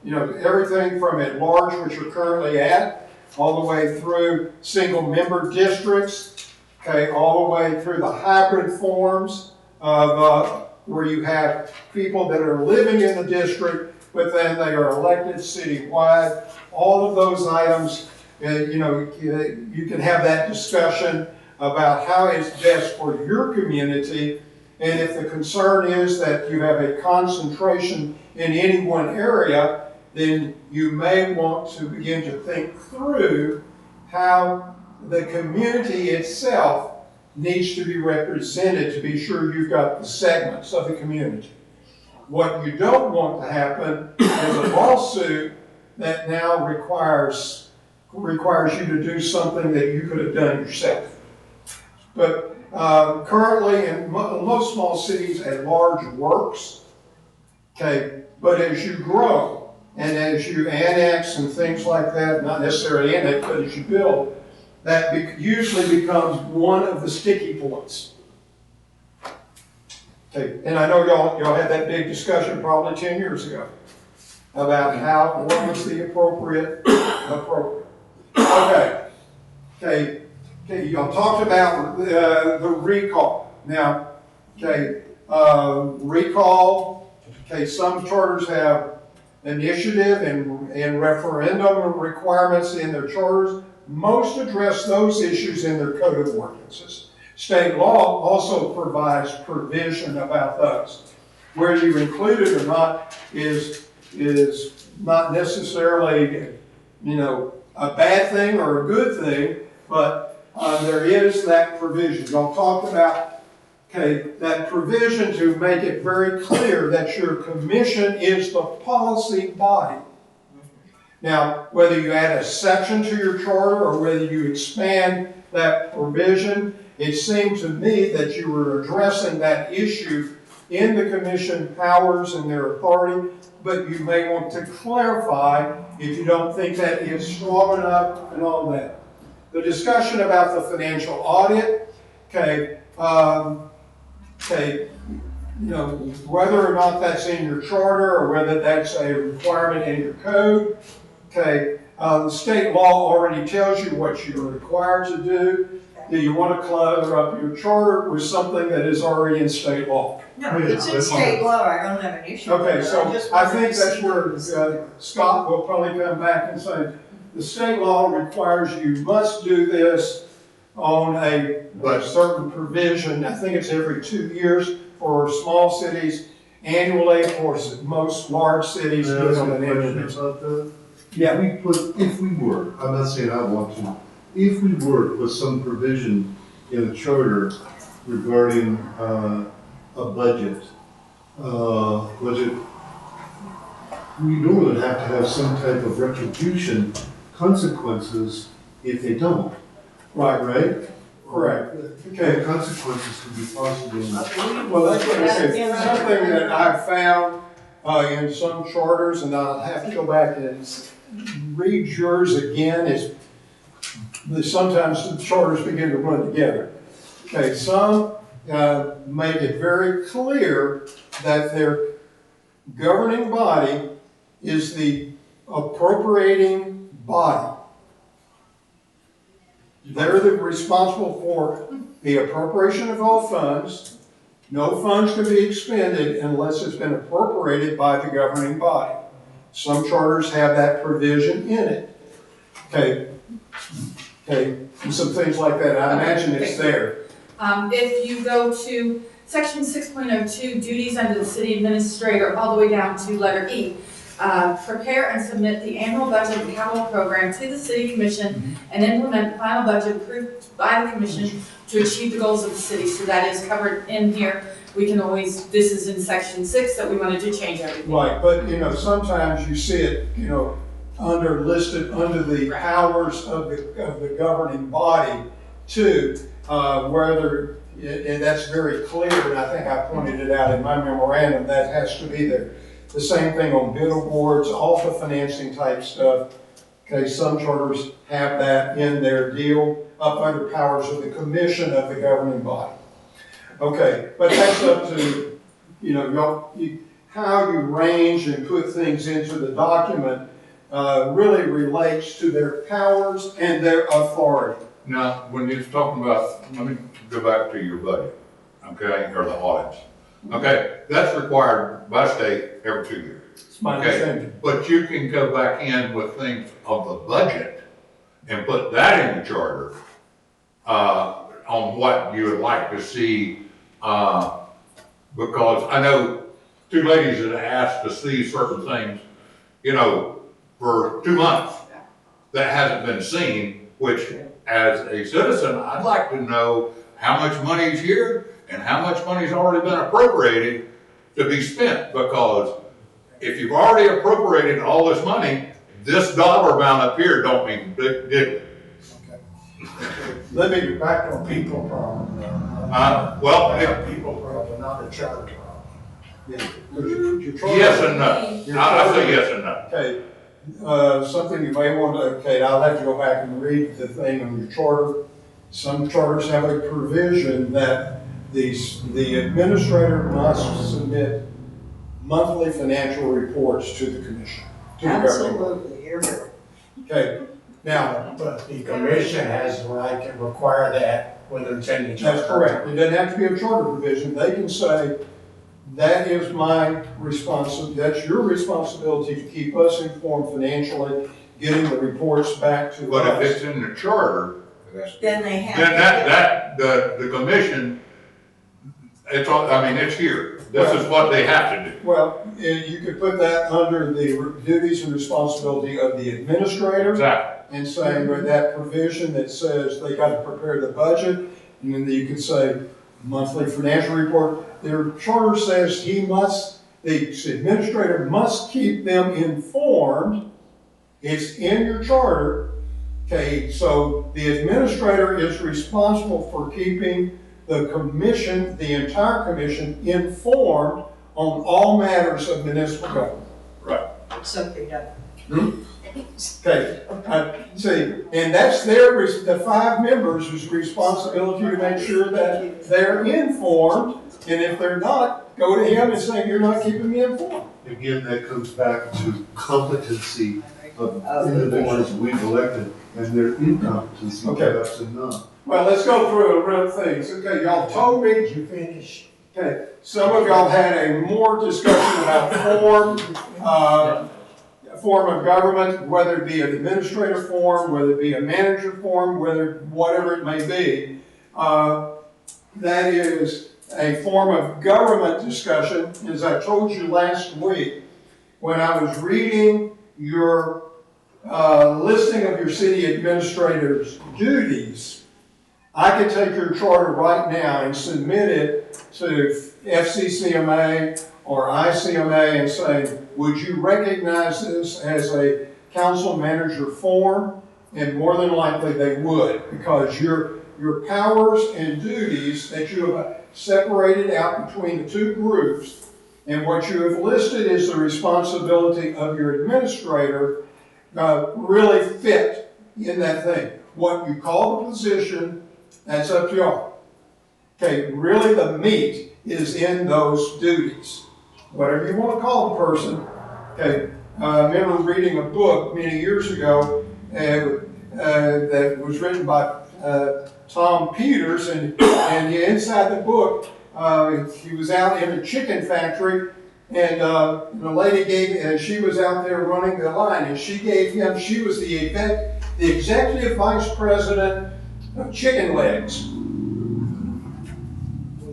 everything from at large, which you're currently at, all the way through single member districts, okay, all the way through the hybrid forms of where you have people that are living in the district, but then they are elected citywide. All of those items, you can have that discussion about how it's best for your community. And if the concern is that you have a concentration in any one area, then you may want to begin to think through how the community itself needs to be represented to be sure you've got the segments of the community. What you don't want to happen is a lawsuit that now requires you to do something that you could have done yourself. But currently in most small cities, at large works, okay, but as you grow and as you annex and things like that, not necessarily annex, but as you build, that usually becomes one of the sticky points. Okay, and I know y'all had that big discussion probably 10 years ago about what was the appropriate. Okay, y'all talked about the recall. Now, recall, some charters have initiative and referendum requirements in their charters. Most address those issues in their code of ordinances. State law also provides provision about those. Whether you include it or not is not necessarily, a bad thing or a good thing, but there is that provision. Y'all talked about, that provision to make it very clear that your commission is the policy body. Now, whether you add a section to your charter or whether you expand that provision. It seemed to me that you were addressing that issue in the commission powers and their authority, but you may want to clarify if you don't think that is strong enough and all that. The discussion about the financial audit, okay, you know, whether or not that's in your charter or whether that's a requirement in your code, okay, the state law already tells you what you're required to do. Do you want to clutter up your charter with something that is already in state law? No, it's in state law, I don't have an issue with Okay, it. so just I wanted think to that's see where what was- Scott will probably come back and say, the state law requires you must do this on a certain provision. I think it's every 2 years for small cities, annually for most large cities. Can I ask you a question about that? Yeah. If we were, I'm not saying I want to, if we were to put some provision in the charter regarding a budget, we normally have to have some type of retribution consequences if they don't. Right? Correct. Okay, consequences could be possible. Well, that's what I said, something that I've found in some charters, and I'll have to go back and read yours again, is that sometimes the charters begin to run together. Okay, some make it very clear that their governing body is the appropriating body. They're responsible for the appropriation of all funds. No funds can be expended unless it's been appropriated by the governing body. Some charters have that provision in it. Okay, and some things like that. I imagine it's there. If you go to section 6.02, duties under the city administrator, all the way down to letter E, prepare and submit the annual budget and capital program to the city commission and implement the final budget approved by the commission to achieve the goals of the city. So that is covered in here. We can always, this is in section 6 that we wanted to change everything. Right, but you know, sometimes you see it, you know, listed under the powers of the governing body too, whether, and that's very clear, and I think I pointed it out in my memorandum, that has to be there. The same thing on bid awards, all the financing type stuff. Okay, some charters have that in their deal up under powers of the commission of the governing body. Okay, but that's up to, you know, how you range and put things into the document really relates to their powers and their authority. Now, when you're talking about, let me go back to your budget, okay, or the audits. Okay, that's required by state every 2 years. It's my Okay, understanding. but you can go back in with things of the budget and put that in the charter on what you would like to see, because I know 2 ladies that asked to see certain things, you know, for 2 months that hasn't been seen, which as a citizen, I'd like to know how much money's here and how much money's already been appropriated to be spent, because if you've already appropriated all this money, this dollar amount up here don't mean diddly. Let me get back on people problem. Well, Not a people problem, not a charter problem. yes and no. I say yes and no. Okay, something you may want to, okay, I'll have to go back and read the thing on your charter. Some charters have a provision that the administrator must submit monthly financial reports to the commission. to the government. Absolutely, you're right. Okay, now, But the commission has the right to require that, whether it's in the charter. that's correct. It doesn't have to be a charter provision. They can say, that is my responsibility, that's your responsibility to keep us informed financially, getting the reports back to us. But if it's in the charter, Then they have. then the commission, it's all, I mean, it's here. This is what they have to do. Well, you could put that under the duties and responsibility of the administrator. Exactly. And saying with that provision that says they got to prepare the budget, and then you could say monthly financial report. Their charter says the administrator must keep them informed. It's in your charter, Okay, so the administrator is responsible for keeping the commission, the entire commission, informed on all matters of municipal government. It's something that. Okay, see, and that's the 5 members whose responsibility to make sure that they're informed, and if they're not, go to him and say, you're not keeping me informed. Again, that comes back to competency of individuals we've elected and their incompetency, Okay. perhaps not. Well, let's go through a real things. Okay, y'all told me. Did you finish? Okay, some of y'all had a more discussion about form of government, whether it be an administrative form, whether it be a manager form, whatever it may be. That is a form of government discussion. As I told you last week, when I was reading your listing of your city administrator's duties, I could take your charter right now and submit it to FCCMA or ICMA and say, would you recognize this as a council manager form? And more than likely they would, because your powers and duties that you have separated out between the 2 groups and what you have listed as the responsibility of your administrator really fit in that thing. What you call the position, that's up to y'all. Okay, really the meat is in those duties. Whatever you want to call the person. Okay, I remember reading a book many years ago that was written by Tom Peters, and inside the book, he was out in a chicken factory, and the lady she was out there running the line, and she was the executive vice president of chicken legs.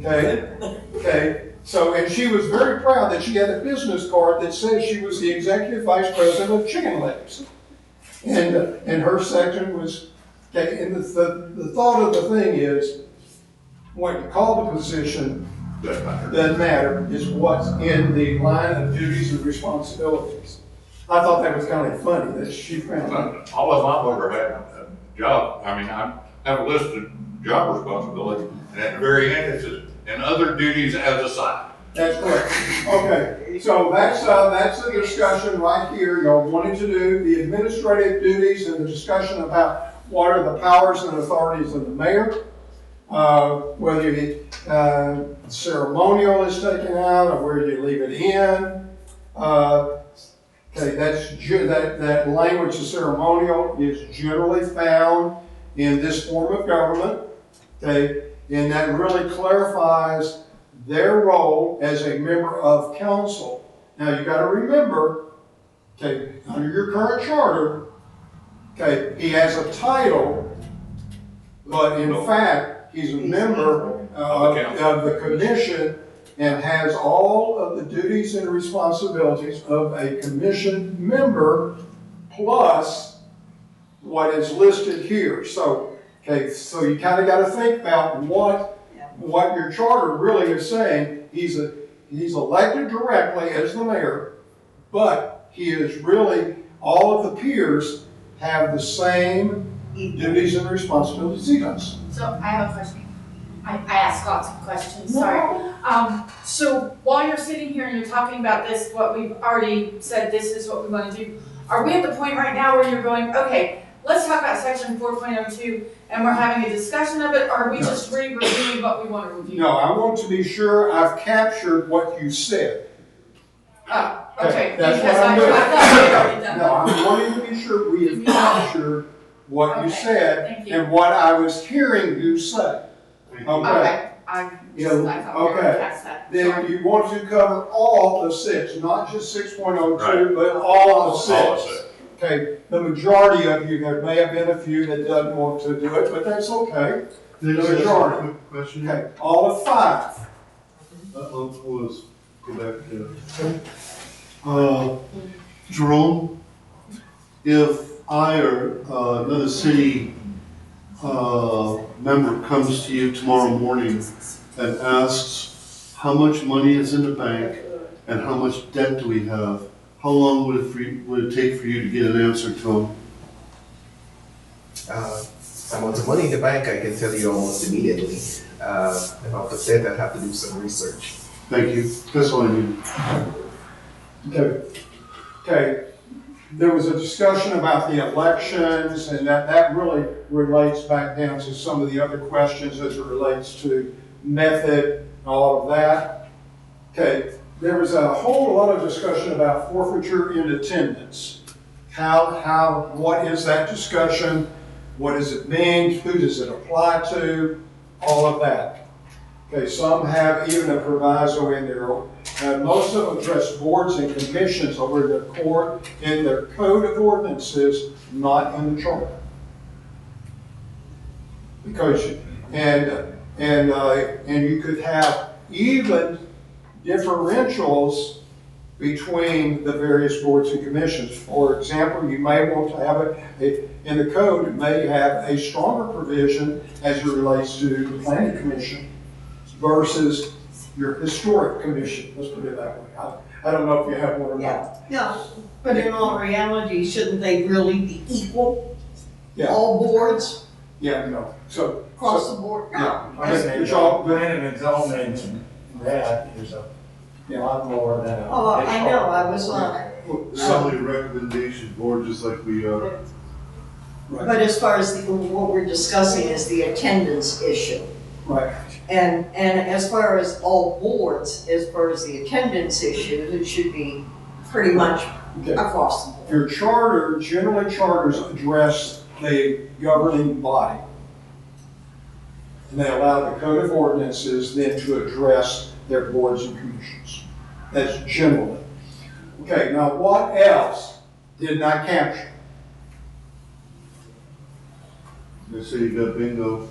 Okay. So, and she was very proud that she had a business card that said she was the executive vice president of chicken legs. And her section was, okay, and the thought of the thing is, what you call the position doesn't matter, is what's in the line of duties and responsibilities. I thought that was kind of funny that she found that. All of my voter had a job, I mean, I have a listed job responsibility, and at the very end, it says, and other duties as assigned. That's correct. Okay, so that's the discussion right here. Y'all wanted to do the administrative duties and the discussion about what are the powers and authorities of the mayor. Whether the ceremonial is taken out or where you leave it in. Okay, that language of ceremonial is generally found in this form of government. Okay, and that really clarifies their role as a member of council. Now you got to remember, okay, under your current charter, okay, he has a title, but in fact, he's a member of the commission and has all of the duties and responsibilities of a commission member plus what is listed here. So, okay, so you kind of got to think about what your charter really is saying. He's elected directly as the mayor, but he is really, all of the peers have the same duties and responsibilities he does. So I have a question. I asked lots of questions, sorry. So while you're sitting here and you're talking about this, what we've already said, this is what we want to do, are we at the point right now where you're going, okay, let's talk about section 4.02 and we're having a discussion of it, or are we just reviewing what we want to review? No, I want to be sure I've captured what you said. Oh, okay, That's because what I'm doing. I thought we had already done No, that. I'm wanting to be sure we have captured what you Okay, said thank you. and what I was hearing you say. Okay. Okay, I thought we were Okay. past that, Then sorry. you want to cover all of 6, not just 6.02, Right. but all of 6. All of 6. Okay, the majority of you, there may have been a few that doesn't want to do it, but that's okay. Can I just ask a quick question? Okay, all of 5. Let's go back to, Jerome, if I or another city member comes to you tomorrow morning and asks how much money is in the bank and how much debt do we have, how long would it take for you to get an answer to them? About the money in the bank, I can tell you almost immediately. About the debt, I have to do some research. Thank you. That's all I need. Okay, there was a discussion about the elections, and that really relates back down to some of the other questions as it relates to method and all of that. Okay, there was a whole lot of discussion about forfeiture in attendance. What is that discussion? What does it mean? Who does it apply to? All of that. Okay, some have even a proviso in there. Most of them address boards and commissions over in their code of ordinances, not in the charter. Because, and you could have even differentials between the various boards and commissions. For example, you may want to have in the code, it may have a stronger provision as it relates to the planning commission versus your historic commission, let's put it that way. I don't know if you have one or not. Yeah, but in all reality, shouldn't they really be equal? Yeah. All boards Yeah, no, so. across the board? Yeah. Planning and zoning, that is a lot more than a. Oh, I know, I was on. Solely recommendation board, just like we are. But as far as what we're discussing is the attendance issue. Right. And as far as all boards, as far as the attendance issue, it should be pretty much across the board. Your charter, generally charters address the governing body. And they allow the code of ordinances then to address their boards and commissions. That's generally. Okay, now what else did not capture? I say you got bingo.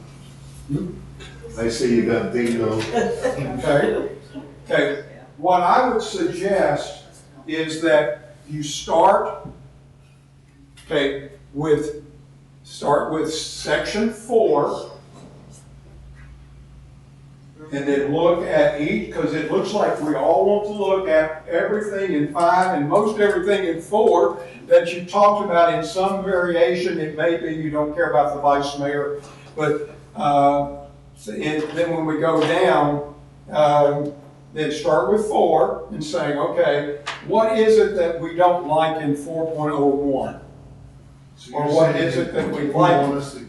I say you got bingo. Okay, what I would suggest is that you start with section 4, and then look at each, because it looks like we all want to look at everything in 5 and most everything in 4 that you talked about in some variation. It may be you don't care about the vice mayor, but then when we go down, then start with 4 and saying, okay, what is it that we don't like in 4.01? So Or you're what saying is it that we you like? want us to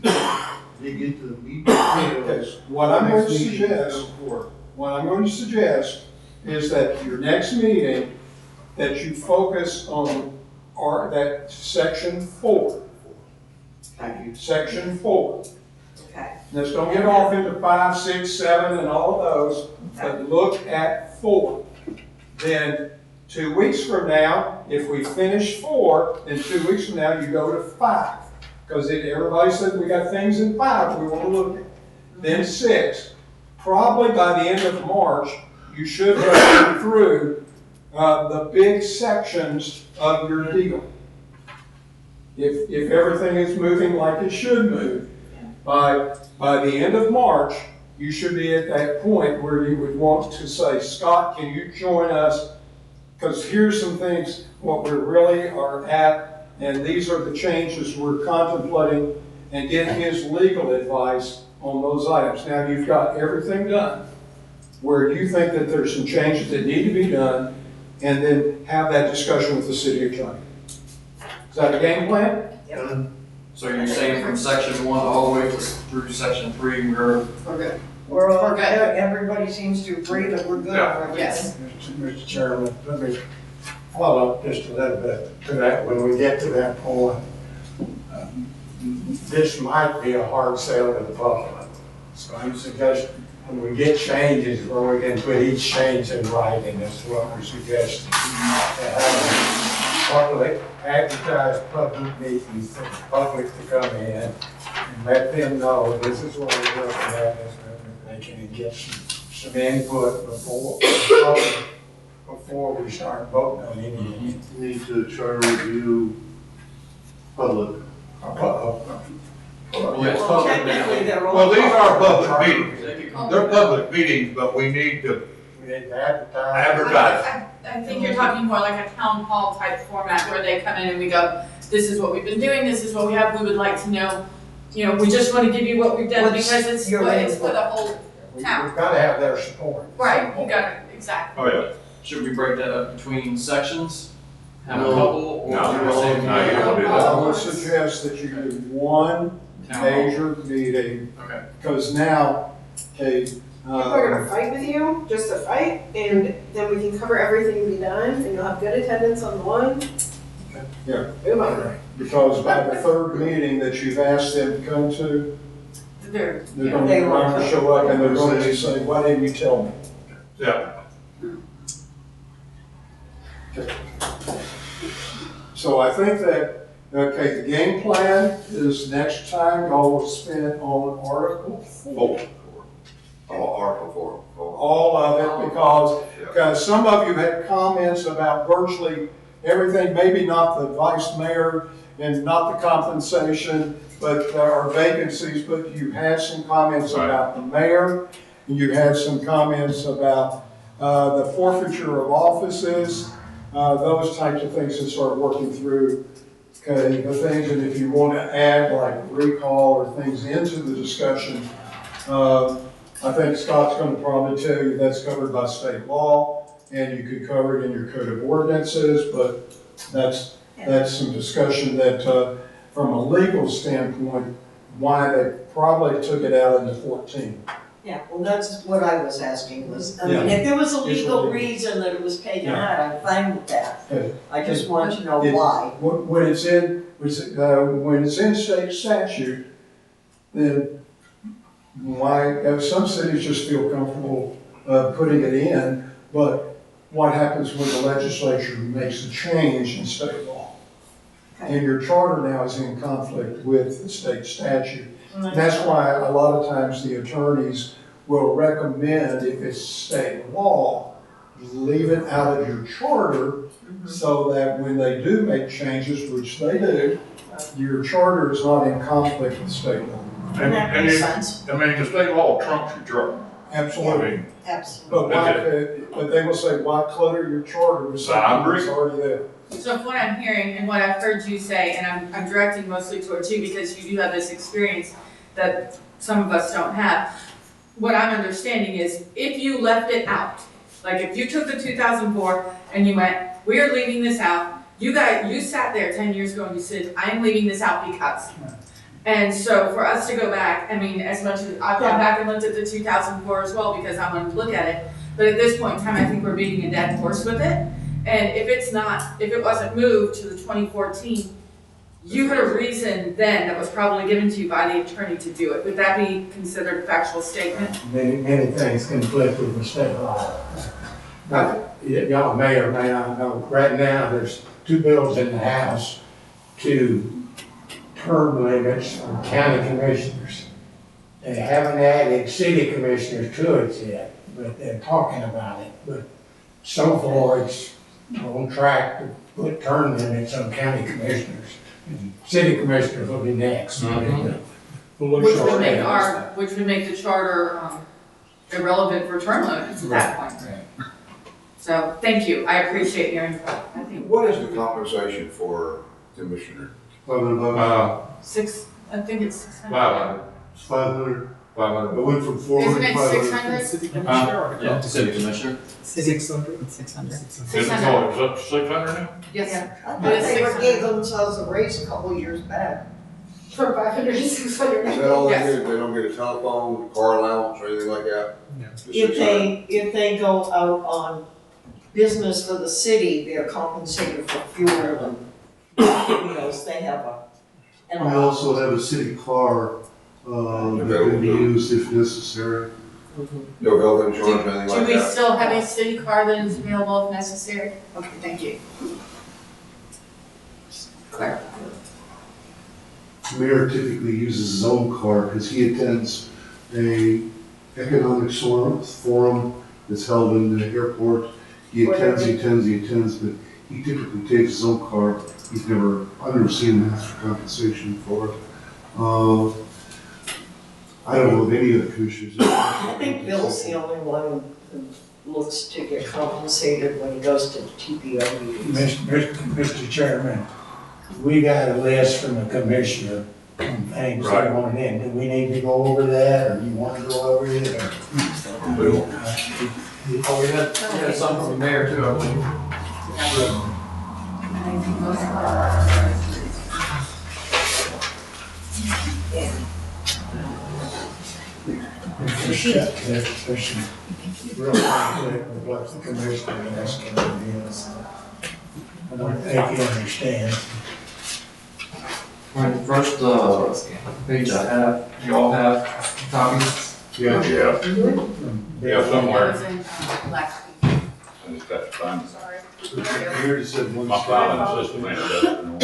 dig into the meat and potatoes? What I'm going to Next meeting, suggest, for. what I'm going to suggest is that your next meeting, that you focus on that section 4. Thank you. Section 4. Okay. Let's don't get off into 5, 6, 7, and all of those, but look at 4. Then 2 weeks from now, if we finish 4, then 2 weeks from now, you go to 5. Because everybody said we got things in 5 we want to look at. Then 6. Probably by the end of March, you should have gone through the big sections of your deal. If everything is moving like it should move, by the end of March, you should be at that point where you would want to say, Scott, can you join us? Because here's some things, what we really are at, and these are the changes we're contemplating, and get his legal advice on those items. Now you've got everything done where you think that there's some changes that need to be done, and then have that discussion with the city attorney. Is that a game plan? So you're saying from section 1 all the way through section 3, we're We're We're all, good. everybody seems to agree that we're good Yeah. on everything. Yes. Mr. Chairman, let me follow up just a little bit to that. When we get to that point, this might be a hard sell to the public. So I'm suggesting when we get changes, where we can put each change in writing, that's what we're suggesting. To have a public, advertised public meetings for the public to come in and let them know this is what we're looking at, this is what they can get some input before we start voting on anything. We need to charter review public. Well, technically, they're all. Well, these are public meetings. They're public meetings, but we need to We need to advertise. advertise. I think you're talking more like a town hall type format where they come in and we go, this is what we've been doing, this is what we have, we would like to know you know, we just wanna give you what we've done What's because it's your for the whole, We've Town. got to have their support. right, you got it, exactly. Oh, yeah. Should we break that up between sections? Have a No. couple, or No. do the same? No, you don't do that. I would suggest that you do one Town hall. major meeting, Okay. because now, okay, People are gonna uh, fight with you, just to fight, and then we can cover everything and be done, and you'll have good attendance on the one. Yeah. Move on. because by the third meeting that you've asked them to come to, They're, they're going to show up and they're going to say, why didn't you tell me? Yeah. So I think that, okay, the game plan is next time y'all will spend on Article 4. Article 4. All of it, because some of you had comments about virtually everything, maybe not the vice mayor and not the compensation, but our vacancies, but you had some comments about the mayor, and you had some comments about the forfeiture of offices, those types of things to start working through. Okay, the things, and if you want to add like recall or things into the discussion, I think Scott's going to probably tell you that's covered by state law, and you could cover it in your code of ordinances, but that's some discussion that, from a legal standpoint, why they probably took it out in the 14. Yeah, well, that's what I was asking was, I mean, if there was a legal reason that it was taken out, I'm fine with that. Okay. I just want to know It's- why. When it's in state statute, then why, some cities just feel comfortable putting it in, but what happens when the legislature makes a change in state law? And your charter now is in conflict with the state statute. And that's why a lot of times the attorneys will recommend, if it's state law, leave it out of your charter so that when they do make changes, which they do, your charter is not in conflict with state law. And that makes you- sense. I mean, the state law trumps your charter. I Absolutely. mean, Absolutely. But they will say, why clutter your charter with something that's already there? So from what I'm hearing and what I've heard you say, and I'm directing mostly towards you because you do have this experience that some of us don't have. What I'm understanding is if you left it out, like if you took the 2004 and you went, we are leaving this out, you sat there 10 years ago and you said, I am leaving this out because. And so for us to go back, I mean, as much as I've gone back and looked at the 2004 as well because I wanted to look at it, but at this point in time, I think we're beating a dead horse with it. And if it wasn't moved to the 2014, you had a reason then that was probably given to you by the attorney to do it. Would that be considered a factual statement? Many things conflict with the state law. Y'all may or may not know, right now, there's two bills in the House to term limits for county commissioners. They haven't added city commissioners to it yet, but they're talking about it. But so far, it's on track to put term limits on county commissioners. And city commissioners will be next. We'll look Which short would make at which would make the charter irrelevant for term limits at that point. Right. So, thank you, I appreciate your input. I think What is the compensation for commissioner? I think it's 600. 500. 500. I went from 400 Isn't to it 500. 600? Yeah, city commissioner. 600. 600. Is it up to 600 now? Yes, I thought It is they were 600. gave themselves a raise a couple years back. From 500 to 600. Is that all they Yes. do? They don't get a telephone, car allowance, or anything like that? No. Just If 600? they go out on business for the city, they're compensated for fuel and meals, they have a. and We also have a city car that can be used if necessary. No health insurance, anything do like we that? still have a city car that is available if necessary? Okay, thank you. Clarify. Mayor typically uses his own car because he attends a economic forum that's held in the airport. He attends, but he typically takes his own car. I've never seen him ask for compensation for it. I don't know of any of the commissioners. I think Bill's the only one who looks to get compensated when he goes to TPO meetings. Mr. Chairman, we got a list from the commissioner things Right. going in. Do we need to go over that, or do you want to go over it, or? Oh, we had some from the mayor too, I believe. There's some real conflict with what the commissioner is asking to do. I don't think he understands. Right, first, page I have, you all have copies? Yeah, somewhere. It was in, last week. I just got to find it. Sorry. Here it said one. My filing system ain't doesn't know.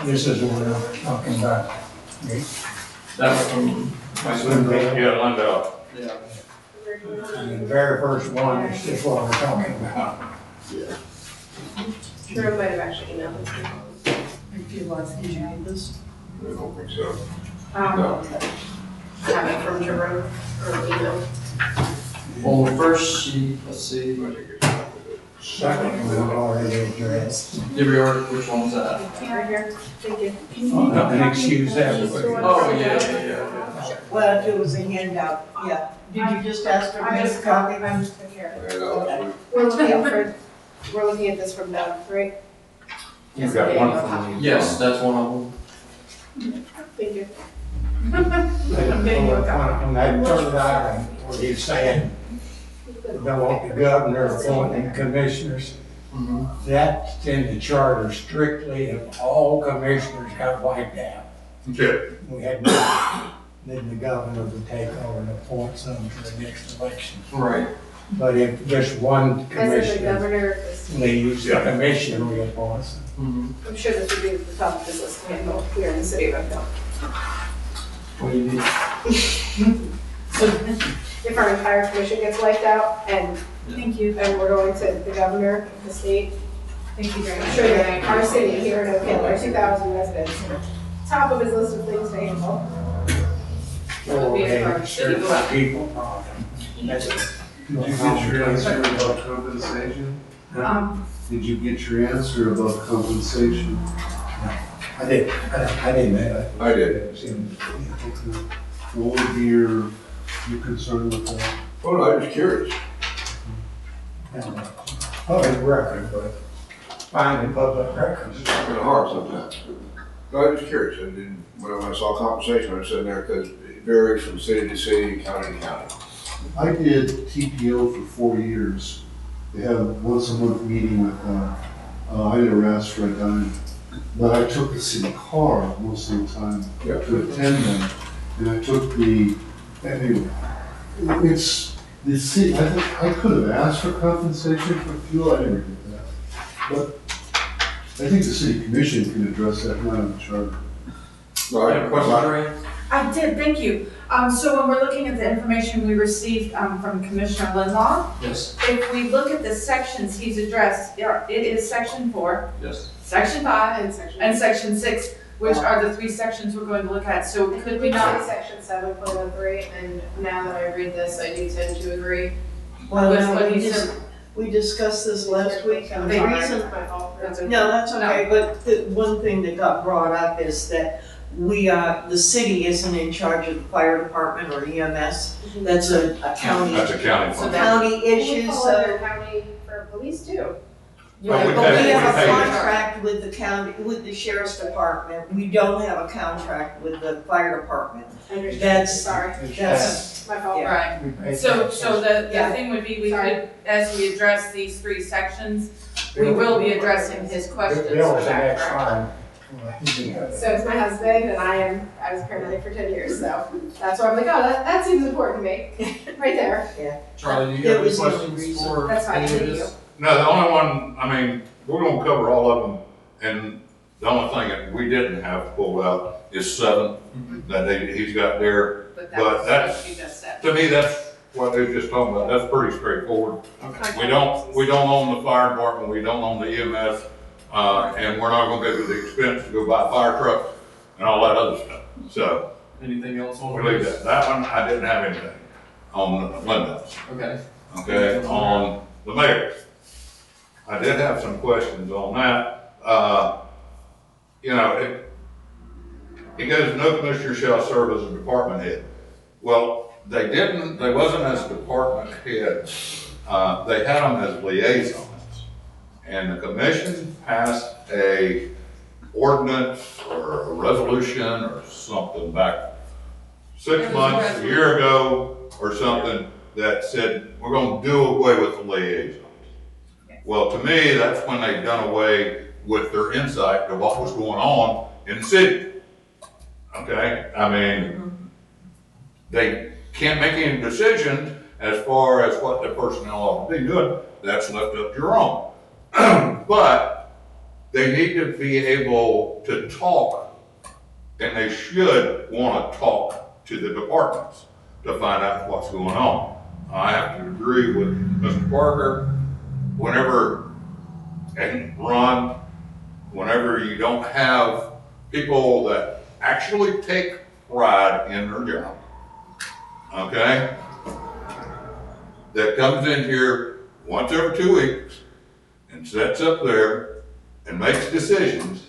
This is what we're talking about. That was from my swim group. Yeah, Linda. Yeah. And the very first one is just what we're talking about. Jerome might have actually emailed it to you. If you want, did you need this? I don't think so. Have it from Jerome or email. On the first sheet, let's see, Second, we've already addressed. did we already, which one's that? Right here, thank you. And excuse everybody. Oh, yeah. Well, it was a handout, yeah. Did you just ask for I me just a copy? I'm just took care of it. Yeah, that was We're looking at this from Doug, right? You got one from me. Yes, that's one of them. Thank you. On that third item, where he's saying, we don't want the governor appointing commissioners, that's in the charter strictly if all commissioners got wiped out. Yeah. We had, then the governor would take over and appoint some for the next election. Right. But if just one As if the commissioner governor is, leaves, the commission reappoints them. I'm sure this would be at the top of his list to handle here in the city of Oakdale. What do you need? If our entire commission gets wiped out and Thank you. we're going to the governor of the state, Thank you very I'm much. sure that our city here in Oakdale, our 2,000 residents, top of his list of things to handle. It'll be a hard city. People problem. Did you get your answer about compensation? Did you get your answer about compensation? I didn't have it. I did. What would be your concern with that? Well, I was curious. Public record, but finding public records. It's kind of hard sometimes. No, I was curious. I didn't, when I saw compensation, I was sitting there because it varies from city to city, county to county. I did TPO for 4 years. They have a once a month meeting with I never asked for a dime, but I took the city car most of the time to attend them. And I took anyway, it's the city, I could have asked for compensation for fuel, I never did that. But I think the city commission can address that, not in the charter. No, I Have a question, Lorraine? I did, thank you. So when we're looking at the information we received from Commissioner Lindlaw, Yes. if we look at the sections he's addressed, it is section 4, Yes. section 5, And section. and section 6, which are the 3 sections we're going to look at. So could we not? Section 7.03, and now that I read this, I do tend to agree. Well, With no, what we he just, said. we discussed this last week, and the Sorry, reason, it's my fault. no, that's okay, but the one thing that got brought up is that the city isn't in charge of the fire department or EMS. That's a county, That's a county So fund. that- county We issue, fall so. under county for police too. Well, we But pay- we have we a pay- contract with the county, with the sheriff's department. We don't have a contract with the fire department. Understood. That's- Sorry, That's, my fault. yeah. Right. We paid So taxes. the Yeah. thing would be, we Sorry. could, as we address these 3 sections, we will be addressing his questions for Bill's the that. next correct? line. So it's my husband, and I was a paramedic for 10 years, so that's why I'm like, oh, that seems important to me, right there. Charlie, do you There have any was no questions reason. for That's fine, any of thank you. this? No, the only one, I mean, we're gonna cover all of them, and the only thing that we didn't have pulled out is 7, that he's got there. But But that's what you just said. To me, that's what they were just talking about, that's pretty straightforward. Okay. We don't own the fire department, we don't own the EMS, and we're not gonna go to the expense to go buy fire trucks and all that other stuff. So, Anything else on we leave this? that one, I didn't have anything on Linda's. Okay. Okay, on the mayor's. I did have some questions on that. You know, it goes, no commissioner shall serve as a department head. Well, they wasn't as department heads. They had them as liaisons. And the commission passed a ordinance or a resolution or something back 6 months, a year ago or something that said, we're gonna do away with the liaisons. Well, to me, that's when they've done away with their insight to what was going on in the city. Okay, I mean, they can't make any decisions as far as what the personnel ought to be doing. That's left up to your own. But they need to be able to talk, and they should want to talk to the departments to find out what's going on. I have to agree with Mr. Parker. Whenever, and Ron, whenever you don't have people that actually take pride in their job, okay, that comes in here once every 2 weeks and sits up there and makes decisions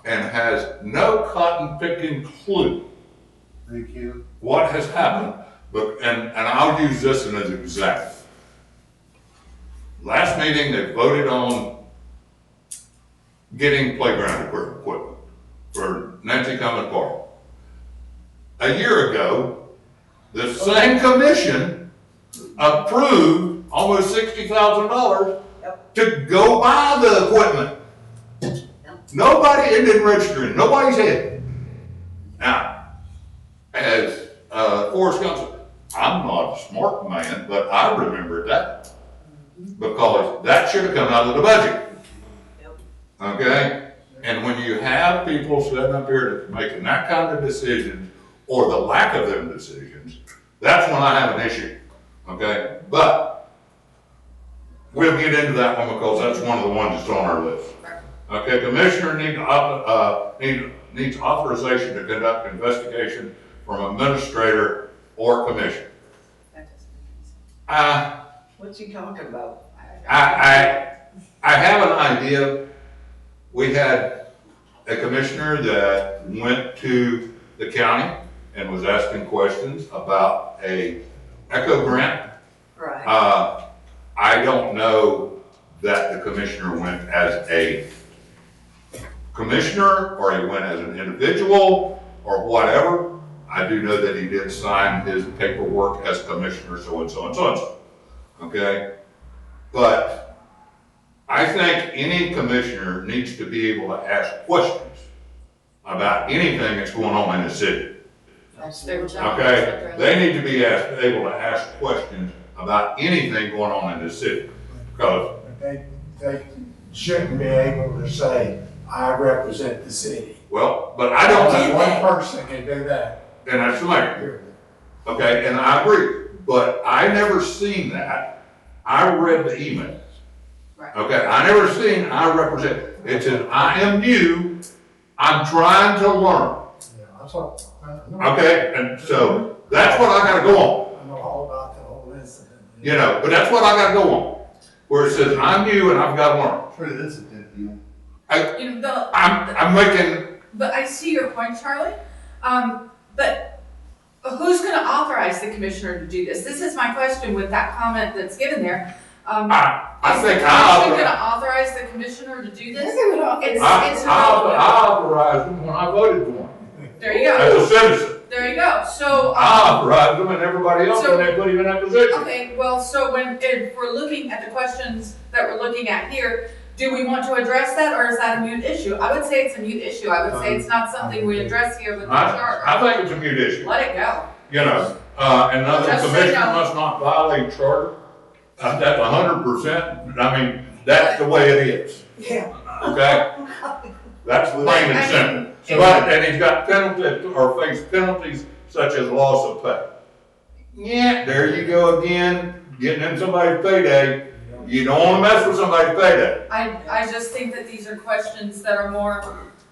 and has no cotton picking clue Thank you. what has happened. But, and I'll use this as an example. Last meeting, they voted on getting playground equipment for Nancy Cummins Park. A year ago, the same commission approved almost $60,000 to go buy the equipment. Nobody, it didn't register in nobody's head. Now, as Forrest Gump said, I'm not a smart man, but I remember that. Because that should have come out of the budget. Okay? And when you have people sitting up here making that kind of decision, or the lack of them decisions, that's when I have an issue. Okay? But we'll get into that one because that's one of the ones that's on our list. Okay, commissioner needs authorization to conduct investigation from administrator or commissioner. What's he talking about? I have an idea. We had a commissioner that went to the county and was asking questions about a ECHO grant. Right. I don't know that the commissioner went as a commissioner or he went as an individual or whatever. I do know that he did sign his paperwork as commissioner so and so and so and so. Okay? But I think any commissioner needs to be able to ask questions about anything that's going on in the city. Okay? They need to be able to ask questions about anything going on in the city. Because They shouldn't be able to say, I represent the city. well, but I don't Only see one person can do that. and that's the mayor. Okay, and I agree, but I never seen that. I read the emails. Right. Okay, I never seen I represent. It says, I am new, I'm trying to learn. Yeah, that's what, I know. Okay, and so that's what I gotta go on, I know all about the whole incident. you know, but that's what I gotta go on. Where it says, I'm new and I've gotta learn. Pretty, that's a dead deal. You know, I'm making, but I see your point, Charlie. But who's gonna authorize the commissioner to do this? This is my question with that comment that's given there. I Is think the I commission gonna authorize the commissioner to do this? It's I authorized them when I voted for them. there you As go. a citizen, There you go. So, I authorized them and everybody else when they put him in that position. okay, well, so if we're looking at the questions that we're looking at here, do we want to address that or is that a mute issue? I would say it's a mute issue. I would say it's not something we address here with the charter. I think it's a mute issue, Let it go. you know, and another Just say commissioner no. must not violate charter. That's 100%, I mean, that's the way it is, Yeah. okay? That's plain and simple. But, and he's got penalties, or face penalties such as loss of pay. Yeah, there you go again, getting in somebody's payday. You don't wanna mess with somebody's payday. I just think that these are questions that are more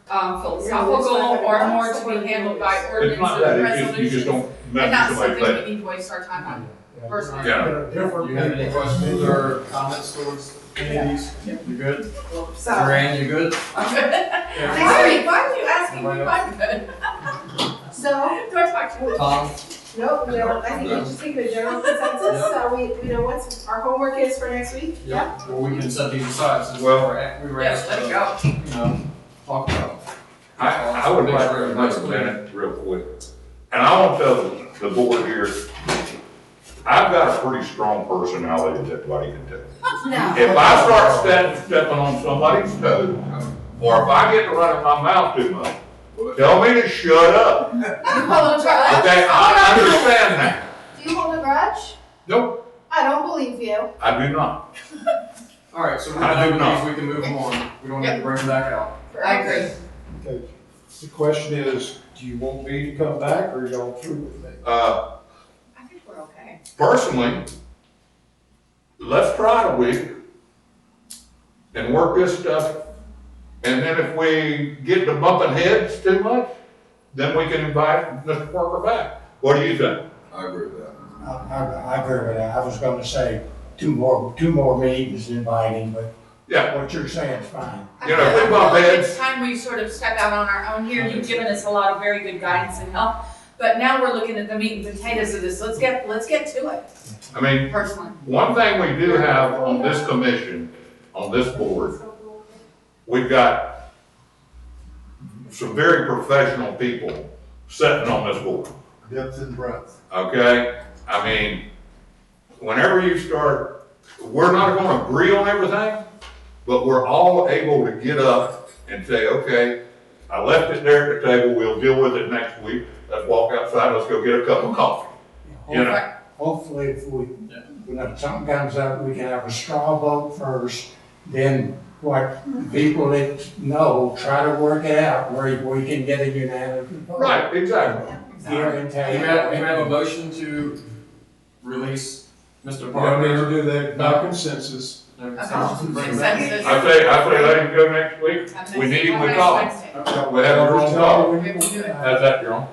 philosophical or more to be handled by It's ordinance not and that, it's just, you just resolutions. don't And mess not with somebody's something payday. we need to waste our time on, personally. Yeah. Different Do you have any people. questions or comments towards Ladies, you good? So, Joanne, you good? I'm good. Why are you asking me if I'm good? so, Do I talk to you? Tom? no, I think we just take a general consensus, so we know what our homework is for next week. Yeah. Well, we can set these aside since we Well- were Yes, asked let it to, go. you know, talk about. I would like to make a minute real quick. And I want to tell the board here, I've got a pretty strong personality that everybody can tell. No. If I start stepping on somebody's toes, or if I get to running my mouth too much, tell me to shut up. You hold a grudge? Okay, I understand that. Do you hold a grudge? Nope, I don't believe you. I do not. All right, so we're I do done not. with these, we can move them on. We don't need to bring them back out. I agree. Okay. The question is, do you want me to come back or are y'all through with me? I think we're okay. Personally, let's try it a week and work this stuff. And then if we get to bumping heads too much, then we can invite Mr. Parker back. What do you think? I agree with that. I agree with that. I was gonna say two more meetings inviting, but Yeah, what you're saying is fine. You know, we bump heads. It's time we sort of step out on our own here. You've given us a lot of very good guidance and help. But now we're looking at the meat and potatoes of this. Let's get to it, I mean, personally. one thing we do have on this commission, on this board, we've got some very professional people sitting on this board, Depth and breadth. okay? I mean, whenever you start, we're not gonna agree on everything, but we're all able to get up and say, okay, I left it there at the table, we'll deal with it next week. Let's walk outside, let's go get a cup of coffee, you know? Hopefully, if when something comes up, we can have a straw vote first, then what people that know, try to work it out where we can get a unanimous vote. Right, exactly. Here and We have a motion to release Mr. You don't Parker. need to do that by consensus. No, Okay. bring him back. Consensus. I say let him go next week. We need him, we call him. We have a wrong call. How's that, Jerome?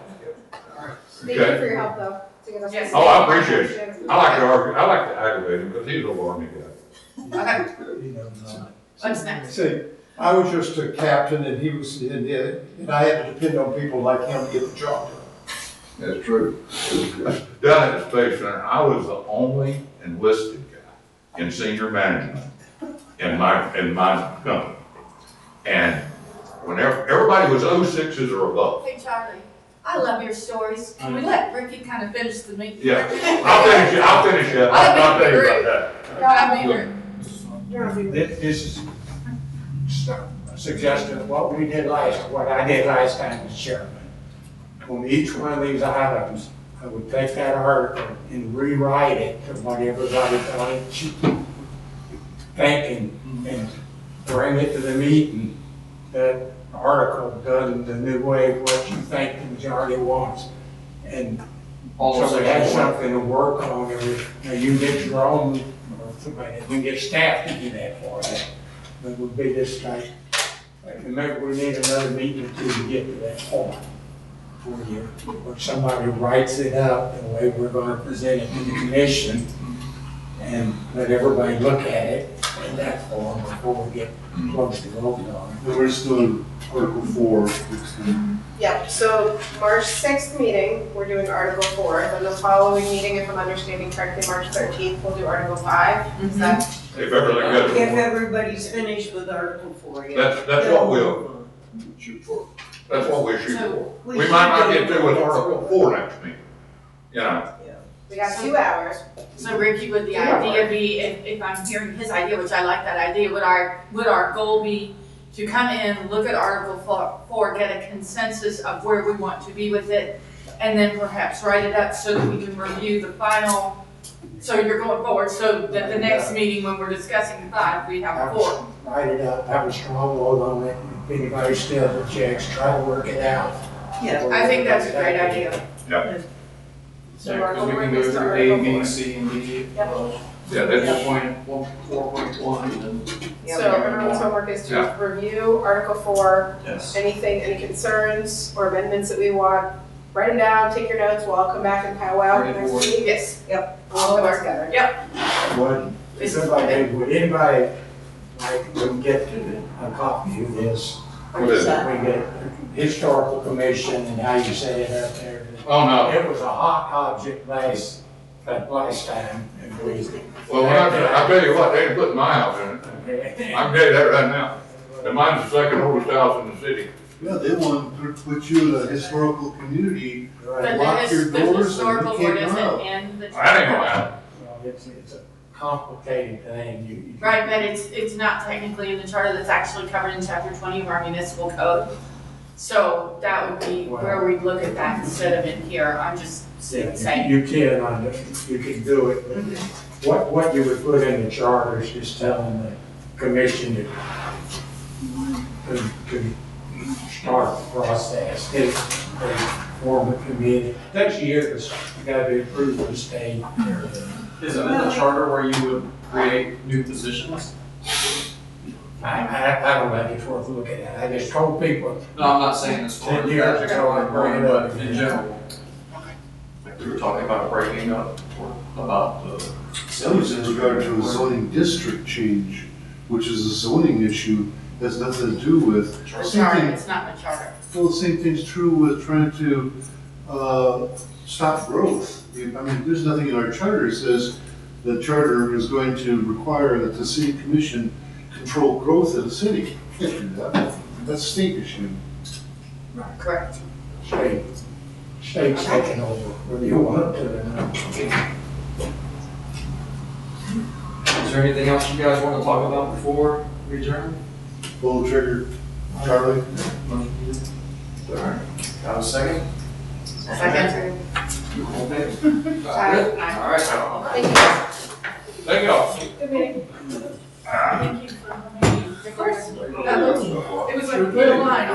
Thank you for your help, though. to get us- Yes. Oh, I appreciate it. I like to argue, I like to aggravate him, because he's a army guy. Okay, You know, what's next? See, I was just a captain and he was, and I had to depend on people like him to get the job done. That's true. Down at the Space Center, I was the only enlisted guy in senior management in my company. And whenever, everybody was 06s or above. Hey, Charlie, I love your stories. Can we let Ricky kind of finish the meeting? Yeah, I'll finish it, I'll tell you about that. I mean, This is a suggestion of what I did last time as chairman. On each one of these items, I would take that article and rewrite it to what everybody thought it should think and bring it to the meeting. That article done the new way of what you think the majority wants. And so we have something to work on, or you get your own, or somebody, you can get staff to do that for you. But it would be this like maybe we need another meeting or two to get to that point for you. Or somebody writes it up the way we're gonna present it to the commission and let everybody look at it in that form before we get close to voting on it. And we're just doing Article 4. Yep, so March 6th meeting, we're doing Article 4. Then the following meeting, if I'm understanding correctly, March 13th, we'll do Article 5. Is that? If everything goes. If everybody's finished with Article 4, yeah. That's what we'll shoot for. That's what we shoot for. We might not get through with Article 4 next meeting, you know. We got 2 hours. so Ricky, would the idea be, if I'm hearing his idea, which I like that idea, would our goal be to come in, look at Article 4, get a consensus of where we want to be with it, and then perhaps write it up so that we can review the final, so you're going forward, so that the next meeting when we're discussing the 5, we have 4. Write it up, have a strong vote on it. If anybody still objects, try to work it out. Yeah. I think that's a great idea. So Yeah, our 'cause we homework can go is to through Article A, B, 4. C, and D. Yep. Yeah, that's, 4.1, and So everyone's homework is to review Article 4, yes. any concerns or amendments that we want, write them down, take your notes, we'll all come back and powwow Ready next for it. week. Yes. Yep, all of us together. Would anybody like, we get a copy of this. What is that? We get historical commission and how you set it up there. Oh, no. It was a hot object last time, and we. Well, I tell you what, they didn't put my house in it. Okay. I can tell you that right now. And mine's the second oldest house in the city. Yeah, they want to put you in a historical community, But lock your the doors and historical you board can't isn't go out. in the. That ain't gonna happen. Well, it's a complicated thing. You. Right, but it's not technically in the charter, that's actually covered in chapter 20 of our municipal code. So that would be where we'd look at that instead of in here, I'm just Yeah, saying. you can do it, but what you would put in the charter is just telling the commission to start the process. If they form a committee, takes years, you gotta be approved with the state. and everything. Isn't it the charter where you would create new positions? I don't think it's worth looking at. I just told people, No, I'm not saying it's for 10 years that, ago, I brought it up. but in general. Like we were talking about breaking up, or about the. That was in regard to a zoning district change, which is a zoning issue, has nothing to do with. The Same charter, thing- it's not the charter. Well, the same thing's true with trying to, stop growth. I mean, there's nothing in our charter that says the charter is going to require that the city commission control growth in the city. Can't do that. That's a state issue. Correct. state's taking over, whether you want to or not. Is there anything else you guys want to talk about before we adjourn? Pull the trigger, Charlie. All right, got a second? Second. All in favor? Good? All right. Thank you. Thank y'all. Good meeting. Thank you for coming. Of course. It was like a little line.